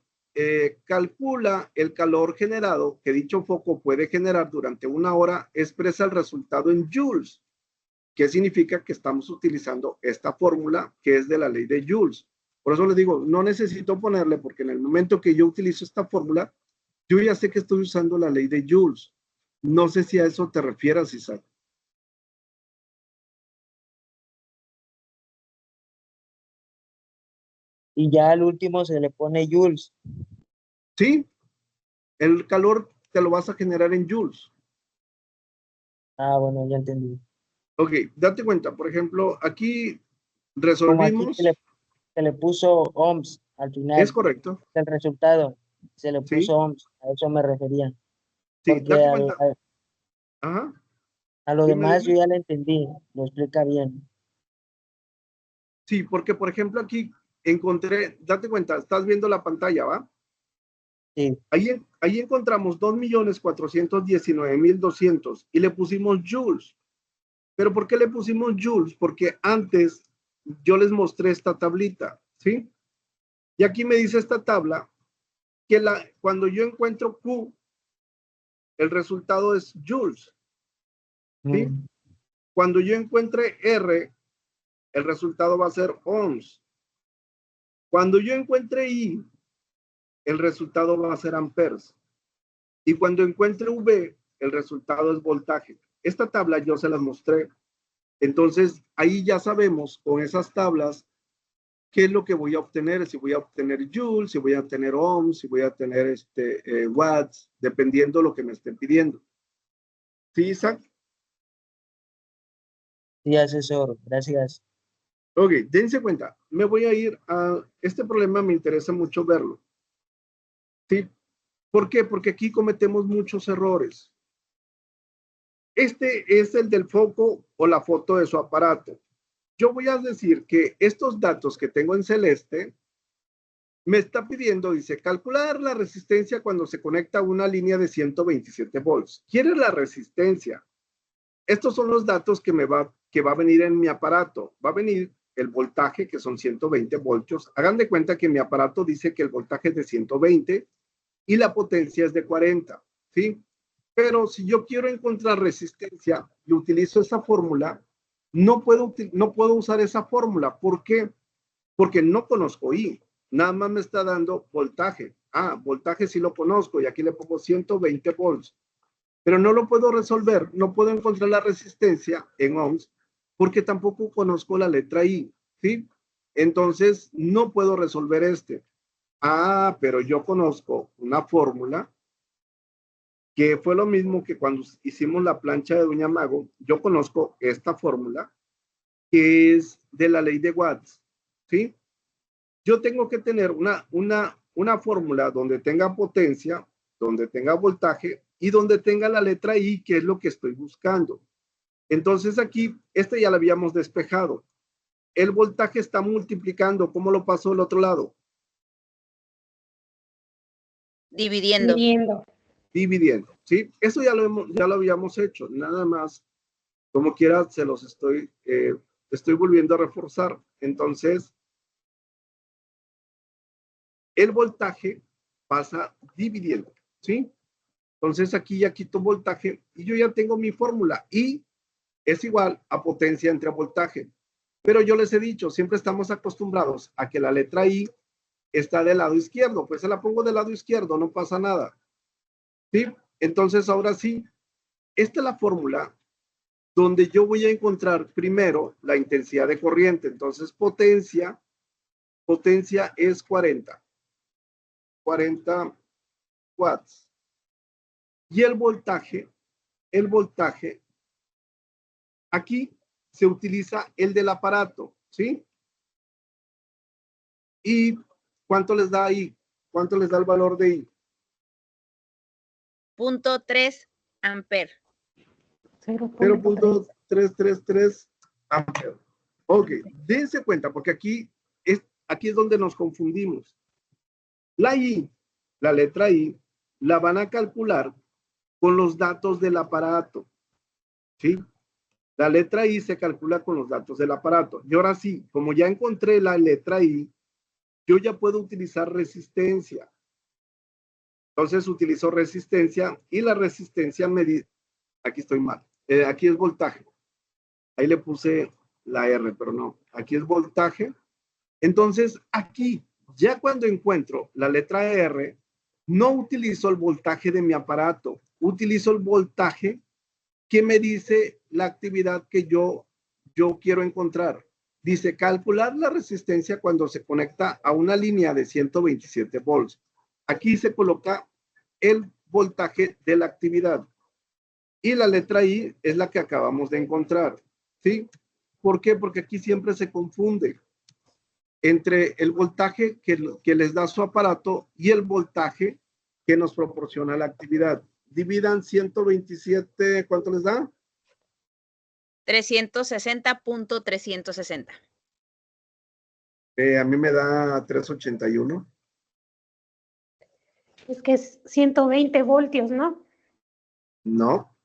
calcula el calor generado que dicho foco puede generar durante 1 hora, expresa el resultado en joules. ¿Qué significa? Que estamos utilizando esta fórmula que es de la ley de joules. Por eso les digo, no necesito ponerle, porque en el momento que yo utilizo esta fórmula, yo ya sé que estoy usando la ley de joules. No sé si a eso te refieras, Isaac. y ya al último se le pone joules. Sí, el calor te lo vas a generar en joules. Ah, bueno, ya entendí. Ok, date cuenta, por ejemplo, aquí Como aquí resolvimos. se le puso ohms al Es final, correcto, el resultado se le puso sí, ohms, a eso me refería. sí, Porque date cuenta. Ajá. A lo Dime, demás yo dime. ya lo entendí, lo explica bien. Sí, porque por ejemplo aquí encontré, date cuenta, estás viendo la pantalla, ¿va? Sí, Ahí encontramos 2.419.200 y le pusimos joules. ¿Pero por qué le pusimos joules? Porque antes yo les mostré esta tablita, ¿sí? Y aquí me dice esta tabla que cuando yo encuentro Q, el resultado es joules, ¿sí? mm, Cuando yo encuentre R, el resultado va a ser ohms. Cuando yo encuentre I, el resultado va a ser amperes. Y cuando encuentre V, el resultado es voltaje. Esta tabla yo se las mostré. Entonces, ahí ya sabemos con esas tablas qué es lo que voy a obtener, si voy a obtener joules, si voy a obtener ohms, si voy a tener watts, dependiendo de lo que me estén pidiendo. ¿Sí, Isaac? sí, asesor, gracias. Ok, dense cuenta, me voy a ir a este problema, me interesa mucho verlo. ¿Sí? ¿Por qué? Porque aquí cometemos muchos errores. Este es el del foco o la foto de su aparato. Yo voy a decir que estos datos que tengo en celeste me está pidiendo, dice, calcular la resistencia cuando se conecta a una línea de 127 volts. ¿Quiere la resistencia? Estos son los datos que va a venir en mi aparato. Va a venir el voltaje, que son 120 voltios. Hagan de cuenta que mi aparato dice que el voltaje es de 120 y la potencia es de 40, ¿sí? Pero si yo quiero encontrar resistencia y utilizo esa fórmula, no puedo usar esa fórmula. ¿Por qué? Porque no conozco I. Nada más me está dando voltaje. Voltaje sí lo conozco y aquí le pongo 120 volts. Pero no lo puedo resolver, no puedo encontrar la resistencia en ohms porque tampoco conozco la letra I, ¿sí? Entonces no puedo resolver este. Pero yo conozco una fórmula que fue lo mismo que cuando hicimos la plancha de Doña Mago. Yo conozco esta fórmula que es de la ley de Watts, ¿sí? Yo tengo que tener una fórmula donde tenga potencia, donde tenga voltaje y donde tenga la letra I, que es lo que estoy buscando. Entonces aquí, este ya lo habíamos despejado. El voltaje está multiplicando. ¿Cómo lo paso al otro lado? Dividiendo. Dividiendo. Dividiendo, ¿sí? Eso ya lo habíamos hecho. Nada más, como quiera, se los estoy volviendo a reforzar. Entonces, el voltaje pasa dividiendo, ¿sí? Entonces aquí ya quito voltaje y yo ya tengo mi fórmula. I es igual a potencia entre voltaje. Pero yo les he dicho, siempre estamos acostumbrados a que la letra I está del lado izquierdo. Pues se la pongo del lado izquierdo, no pasa nada. ¿Sí? Entonces ahora sí, esta es la fórmula donde yo voy a encontrar primero la intensidad de corriente. Entonces potencia es 40 watts. Y el voltaje, aquí se utiliza el del aparato, ¿sí? ¿Y cuánto les da ahí? ¿Cuánto les da el valor de I? 0.3 amper. 0.3. 0.333 amperes. Ok, dense cuenta, porque aquí es donde nos confundimos. La I, la letra I, la van a calcular con los datos del aparato, ¿sí? La letra I se calcula con los datos del aparato. Y ahora sí, como ya encontré la letra I, yo ya puedo utilizar resistencia. Entonces utilizo resistencia y la resistencia me dice, aquí estoy mal, aquí es voltaje. Ahí le puse la R, pero no, aquí es voltaje. Entonces aquí, ya cuando encuentro la letra R, no utilizo el voltaje de mi aparato, utilizo el voltaje que me dice la actividad que yo quiero encontrar. Dice, calcular la resistencia cuando se conecta a una línea de 127 volts. Aquí se coloca el voltaje de la actividad. Y la letra I es la que acabamos de encontrar, ¿sí? ¿Por qué? Porque aquí siempre se confunde entre el voltaje que les da su aparato y el voltaje que nos proporciona la actividad. Dividan 127, ¿cuánto les da? 360.360. A mí me da 381. Es que es 120 voltios, ¿no? No.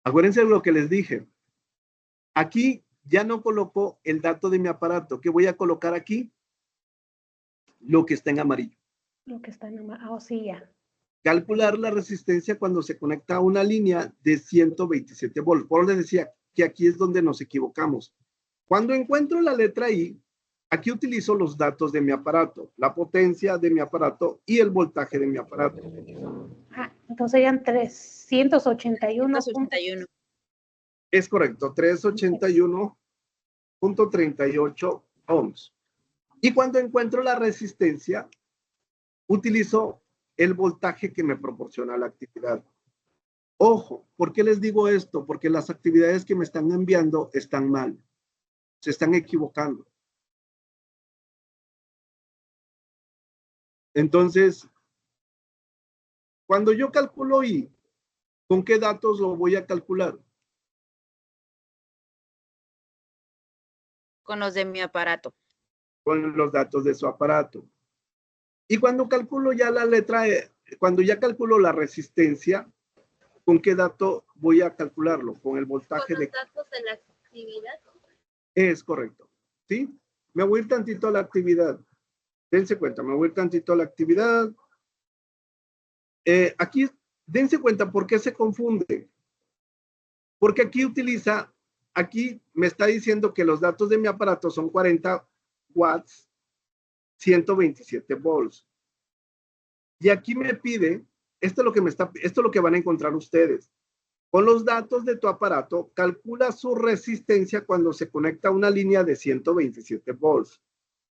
Acuérdense de lo que les dije. Aquí ya no coloco el dato de mi aparato. ¿Qué voy a colocar aquí? Lo que está en amarillo. Lo que está en sí, ya. Calcular la resistencia cuando se conecta a una línea de 127 volts. Por eso les decía que aquí es donde nos equivocamos. Cuando encuentro la letra I, aquí utilizo los datos de mi aparato, la potencia de mi aparato y el voltaje de mi aparato. Entonces serían 381. 381. Es correcto, 381.38 ohms. Y cuando encuentro la resistencia, utilizo el voltaje que me proporciona la actividad. Ojo, ¿por qué les digo esto? Porque las actividades que me están enviando están mal. Se están equivocando. Entonces, cuando yo calculo I, ¿con qué datos lo voy a calcular? Con los de mi aparato. Con los datos de su aparato. Y cuando calculo ya la letra E, cuando ya calculo la resistencia, ¿con qué dato voy a calcularlo? Con el voltaje Con los datos de la actividad. Es correcto. ¿Sí? Me voy a ir tantito a la actividad. Dense cuenta, me voy a ir tantito a la actividad. Aquí, dense cuenta por qué se confunde. Porque aquí me está diciendo que los datos de mi aparato son 40 watts, 127 volts. Y aquí me pide, esto es lo que van a encontrar ustedes. Con los datos de tu aparato, calcula su resistencia cuando se conecta a una línea de 127 volts.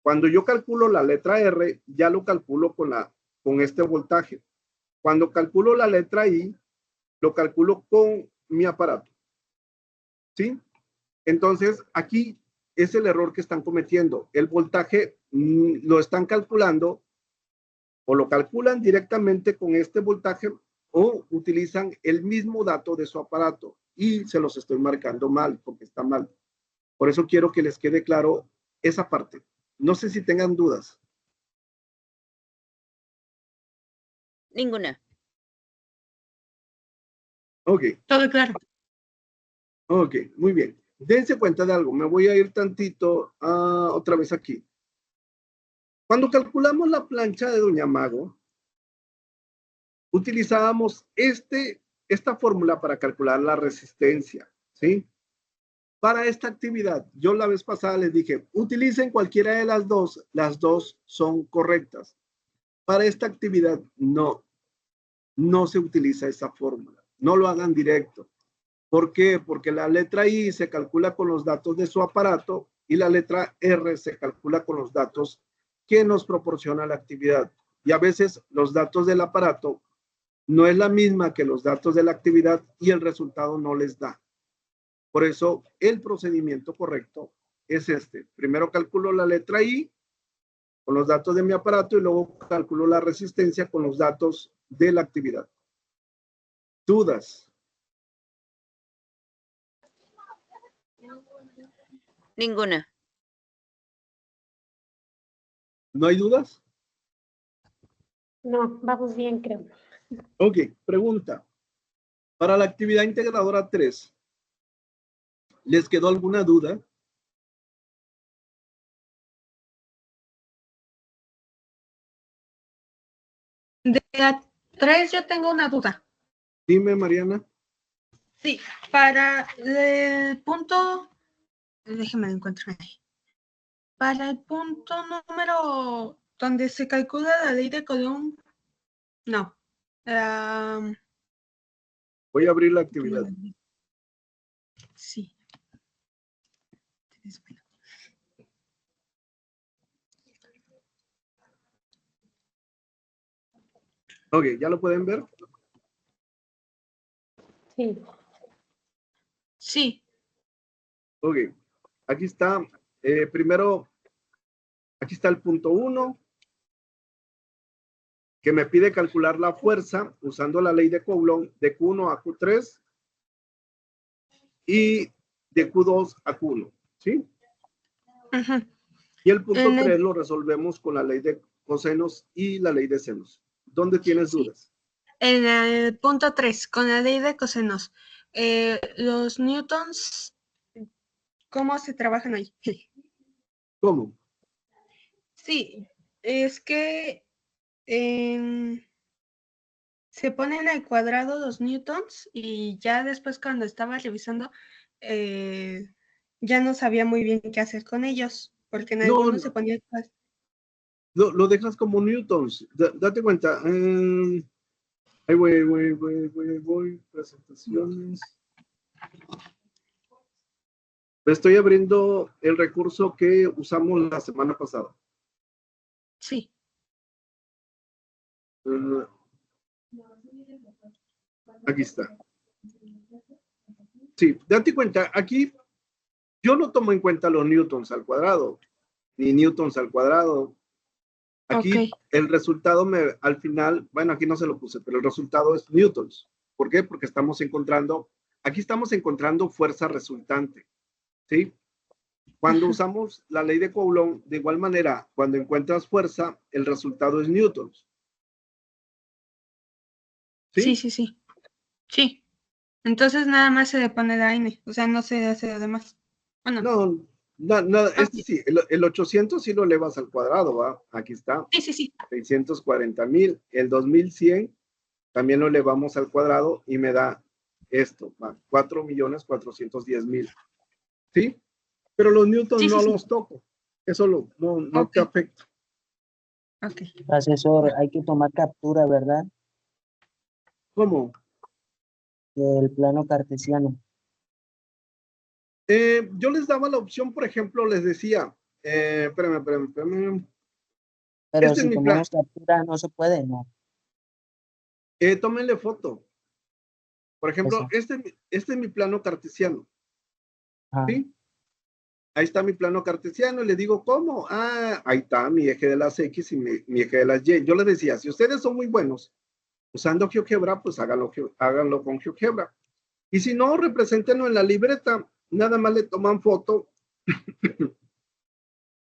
Cuando yo calculo la letra R, ya lo calculo con este voltaje. Cuando calculo la letra I, lo calculo con mi aparato. ¿Sí? Entonces, aquí es el error que están cometiendo. El voltaje lo están calculando o lo calculan directamente con este voltaje o utilizan el mismo dato de su aparato y se los estoy marcando mal porque está mal. Por eso quiero que les quede claro esa parte. No sé si tengan dudas. Ninguna. Ok. Todo claro. Ok, muy bien. Dense cuenta de algo. Me voy a ir tantito otra vez aquí. Cuando calculamos la plancha de Doña Mago, utilizábamos esta fórmula para calcular la resistencia, ¿sí? Para esta actividad, yo la vez pasada les dije, utilicen cualquiera de las dos son correctas. Para esta actividad, no se utiliza esa fórmula. No lo hagan directo. ¿Por qué? Porque la letra I se calcula con los datos de su aparato y la letra R se calcula con los datos que nos proporciona la actividad. Y a veces los datos del aparato no es la misma que los datos de la actividad y el resultado no les da. Por eso el procedimiento correcto es este. Primero calculo la letra I con los datos de mi aparato y luego calculo la resistencia con los datos de la actividad. ¿Dudas? Ninguna. ¿No hay dudas? No, vamos bien, creo. Ok, pregunta. Para la actividad integradora 3, ¿les quedó alguna duda? De la 3 yo tengo una duda. Dime, Mariana. Sí, para el punto, déjeme lo encuentro ahí. Para el punto número donde se calcula la ley de Coulomb, no. Voy a abrir la actividad. Sí. Ok, ¿ya lo pueden ver? Sí. Sí. Ok, aquí está. Primero, aquí está el punto 1, que me pide calcular la fuerza usando la ley de Coulomb de Q1 a Q3. y de Q2 a Q1, ¿sí? Ujú. Y el punto En el- 3 lo resolvemos con la ley de cosenos y la ley de senos. ¿Dónde tienes Sí. dudas? En el punto 3, con la ley de cosenos, los newtons, ¿cómo se trabajan ahí? ¿Cómo? Sí, es que se ponen al cuadrado los newtons y ya después cuando estaba revisando, ya no sabía muy bien qué hacer con ellos, porque en No, algunos se ponía... lo dejas como newtons. Date cuenta. Ahí voy. Presentaciones. Estoy abriendo el recurso que usamos la semana pasada. Sí, Aquí está. Sí, date cuenta, aquí yo no tomo en cuenta los newtons al cuadrado, ni newtons al cuadrado. Aquí ok. el resultado al final, bueno, aquí no se lo puse, pero el resultado es newtons. ¿Por qué? Porque aquí estamos encontrando fuerza resultante, ¿sí? Cuando usamos la ley de Coulomb, de igual manera, cuando encuentras fuerza, el resultado es newtons, Sí, ¿sí? sí, sí. Sí. Entonces nada más se le pone la N, o sea, no se hace lo demás. Bueno, No, ok. sí, el 800 sí lo elevas al cuadrado, ¿va? Aquí está, Sí, sí, sí. 640,000. El 2100 también lo elevamos al cuadrado y me da esto, 4,410,000, ¿sí? Pero los newtons Sí, sí, no sí. los toco, eso no Ok, te afecta. ok. Asesor, hay que tomar captura, ¿verdad? ¿Cómo? Del plano cartesiano. Yo les daba la opción, por ejemplo, les decía, espérame. Pero Este es si mi plan, tomamos captura, no se puede, ¿no? tómenle foto. Por ejemplo, Eso. este es mi plano cartesiano, Ajá. ¿sí? Ahí está mi plano cartesiano y le digo, ¿cómo? Ah, ahí está mi eje de las X y mi eje de las Y. Yo les decía, si ustedes son muy buenos usando GeoGebra, pues háganlo con GeoGebra. Y si no, represéntenlo en la libreta, nada más le toman foto,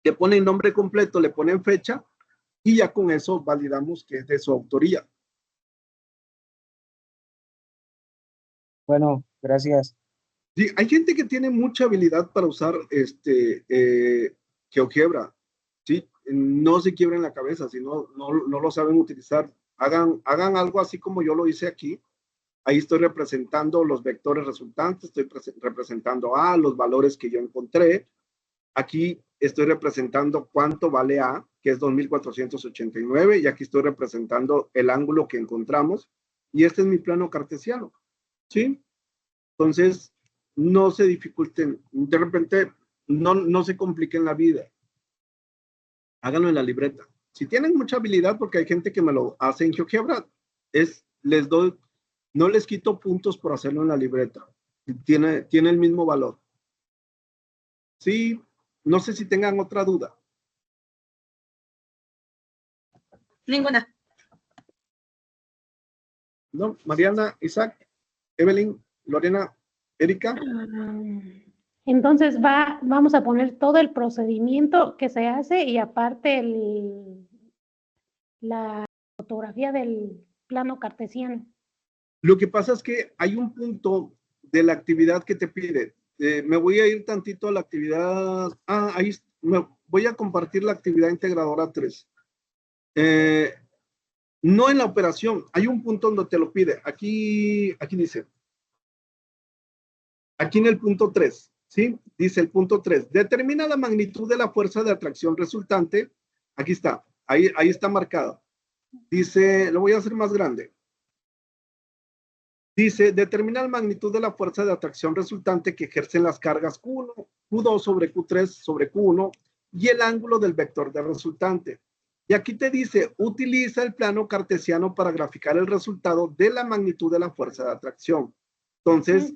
le ponen nombre completo, le ponen fecha y ya con eso validamos que es de su autoría. Bueno, gracias. Sí, hay gente que tiene mucha habilidad para usar GeoGebra, ¿sí? No se quiebren la cabeza, si no lo saben utilizar. Hagan algo así como yo lo hice aquí. Ahí estoy representando los vectores resultantes, estoy representando A, los valores que yo encontré. Aquí estoy representando cuánto vale A, que es 2,489, y aquí estoy representando el ángulo que encontramos. Y este es mi plano cartesiano, ¿sí? Entonces, no se dificulten, de repente, no se compliquen la vida. Háganlo en la libreta. Si tienen mucha habilidad, porque hay gente que me lo hace en GeoGebra, no les quito puntos por hacerlo en la libreta. Tiene el mismo valor. Sí, no sé si tengan otra duda. Ninguna. ¿No? Mariana, Isaac, Evelyn, Lorena, Erika. Entonces vamos a poner todo el procedimiento que se hace y aparte la fotografía del plano cartesiano. Lo que pasa es que hay un punto de la actividad que te pide. Me voy a ir tantito a la actividad. Ahí me voy a compartir la actividad integradora 3. No en la operación, hay un punto donde te lo pide. Aquí dice, aquí en el punto 3, ¿sí? Dice el punto 3, determina la magnitud de la fuerza de atracción resultante. Aquí está, ahí está marcado. Dice, lo voy a hacer más grande. Dice, determina la magnitud de la fuerza de atracción resultante que ejercen las cargas Q1, Q2 sobre Q3 sobre Q1 y el ángulo del vector de resultante. Y aquí te dice, utiliza el plano cartesiano para graficar el resultado de la magnitud de la fuerza de atracción. Entonces,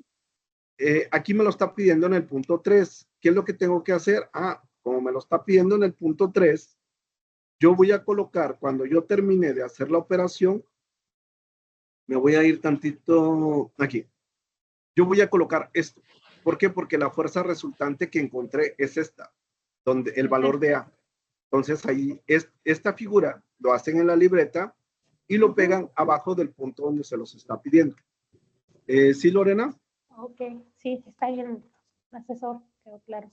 aquí me lo está pidiendo en el punto 3. ¿Qué es lo que tengo que hacer? Como me lo está pidiendo en el punto 3, yo voy a colocar, cuando yo termine de hacer la operación, me voy a ir tantito aquí. Yo voy a colocar esto. ¿Por qué? Porque la fuerza resultante que encontré es esta, donde el valor de A. Entonces ahí, esta figura lo hacen en la libreta y lo pegan abajo del punto donde se los está pidiendo. ¿Sí, Lorena? Ok, sí, está bien, asesor, quedó claro.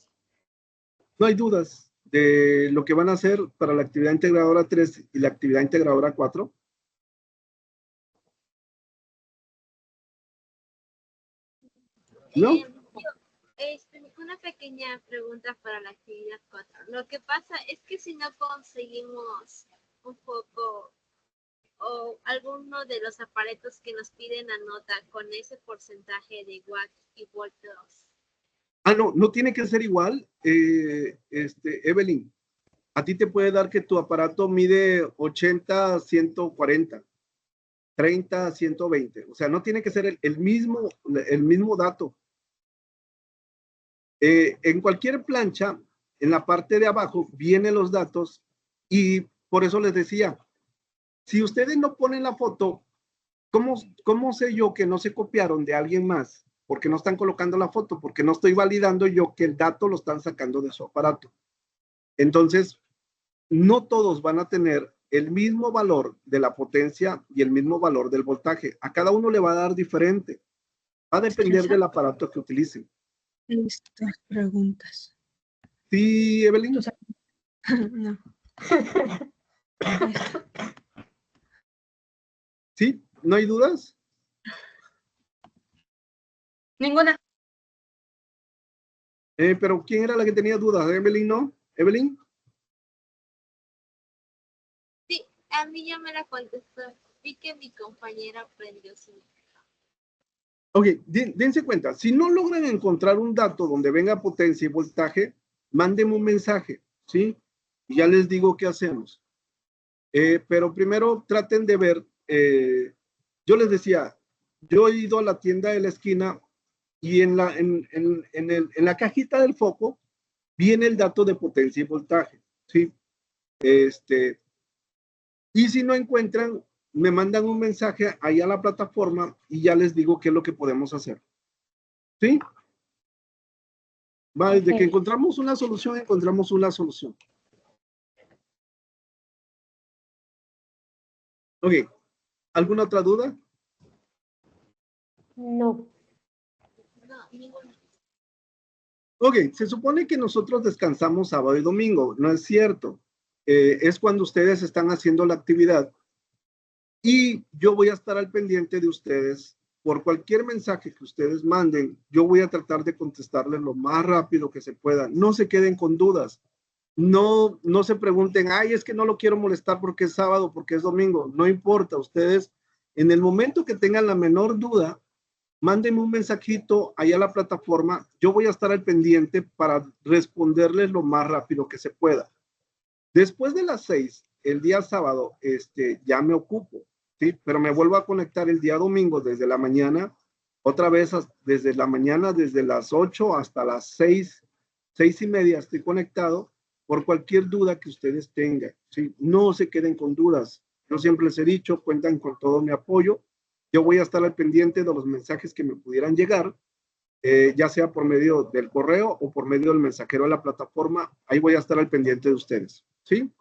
No hay dudas de lo que van a hacer para la actividad integradora 3 y la actividad integradora 4. ¿No? Una pequeña pregunta para la actividad 4. Lo que pasa es que si no conseguimos un poco o alguno de los aparatos que nos piden la nota con ese porcentaje de watts y voltios. Ah, no, no tiene que ser igual, Evelyn. A ti te puede dar que tu aparato mide 80 a 140, 30 a 120. O sea, no tiene que ser el mismo dato. En cualquier plancha, en la parte de abajo, vienen los datos y por eso les decía, si ustedes no ponen la foto, ¿cómo sé yo que no se copiaron de alguien más? Porque no están colocando la foto, porque no estoy validando yo que el dato lo están sacando de su aparato. Entonces, no todos van a tener el mismo valor de la potencia y el mismo valor del voltaje. A cada uno le va a dar diferente. Va a depender del aparato que utilicen. Listas preguntas. Sí, Evelyn. No. ¿Sí? ¿No hay dudas? Ninguna. Pero ¿quién era la que tenía dudas? ¿Evelyn no? ¿Evelyn? Sí, a mí ya me la contestó. Vi que mi compañera aprendió su. Ok, dense cuenta, si no logran encontrar un dato donde venga potencia y voltaje, mándenme un mensaje, ¿sí? Y ya les digo qué hacemos. Pero primero traten de ver, yo les decía, yo he ido a la tienda de la esquina y en la cajita del foco viene el dato de potencia y voltaje, ¿sí? Y si no encuentran, me mandan un mensaje ahí a la plataforma y ya les digo qué es lo que podemos hacer. ¿Sí? Va, desde que encontramos una solución, encontramos una solución. Ok. ¿Alguna otra duda? No. No, ninguna. Ok, se supone que nosotros descansamos sábado y domingo. No es cierto. Es cuando ustedes están haciendo la actividad. Y yo voy a estar al pendiente de ustedes. Por cualquier mensaje que ustedes manden, yo voy a tratar de contestarles lo más rápido que se pueda. No se queden con dudas. No se pregunten, ay, es que no lo quiero molestar porque es sábado, porque es domingo. No importa, ustedes, en el momento que tengan la menor duda, mándenme un mensajito ahí a la plataforma. Yo voy a estar al pendiente para responderles lo más rápido que se pueda. Después de las 6, el día sábado, ya me ocupo, ¿sí? Pero me vuelvo a conectar el día domingo desde la mañana, otra vez desde la mañana, desde las 8 hasta las 6, 6:30 estoy conectado por cualquier duda que ustedes tengan, ¿sí? No se queden con dudas. Yo siempre les he dicho, cuentan con todo mi apoyo. Yo voy a estar al pendiente de los mensajes que me pudieran llegar, ya sea por medio del correo o por medio del mensajero de la plataforma. Ahí voy a estar al pendiente de ustedes, ¿sí?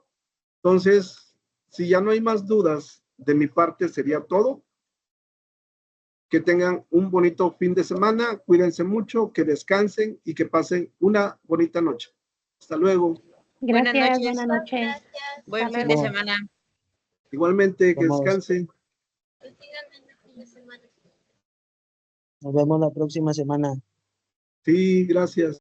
Entonces, si ya no hay más dudas, de mi parte sería todo. Que tengan un bonito fin de semana, cuídense mucho, que descansen y que pasen una bonita noche. Hasta luego. Gracias, noches. buenas noches. Gracias. Buen Hasta fin de luego. semana. Igualmente, que Vamos. descansen. Que sigan en el fin de semana. Nos vemos la próxima semana. Sí, gracias.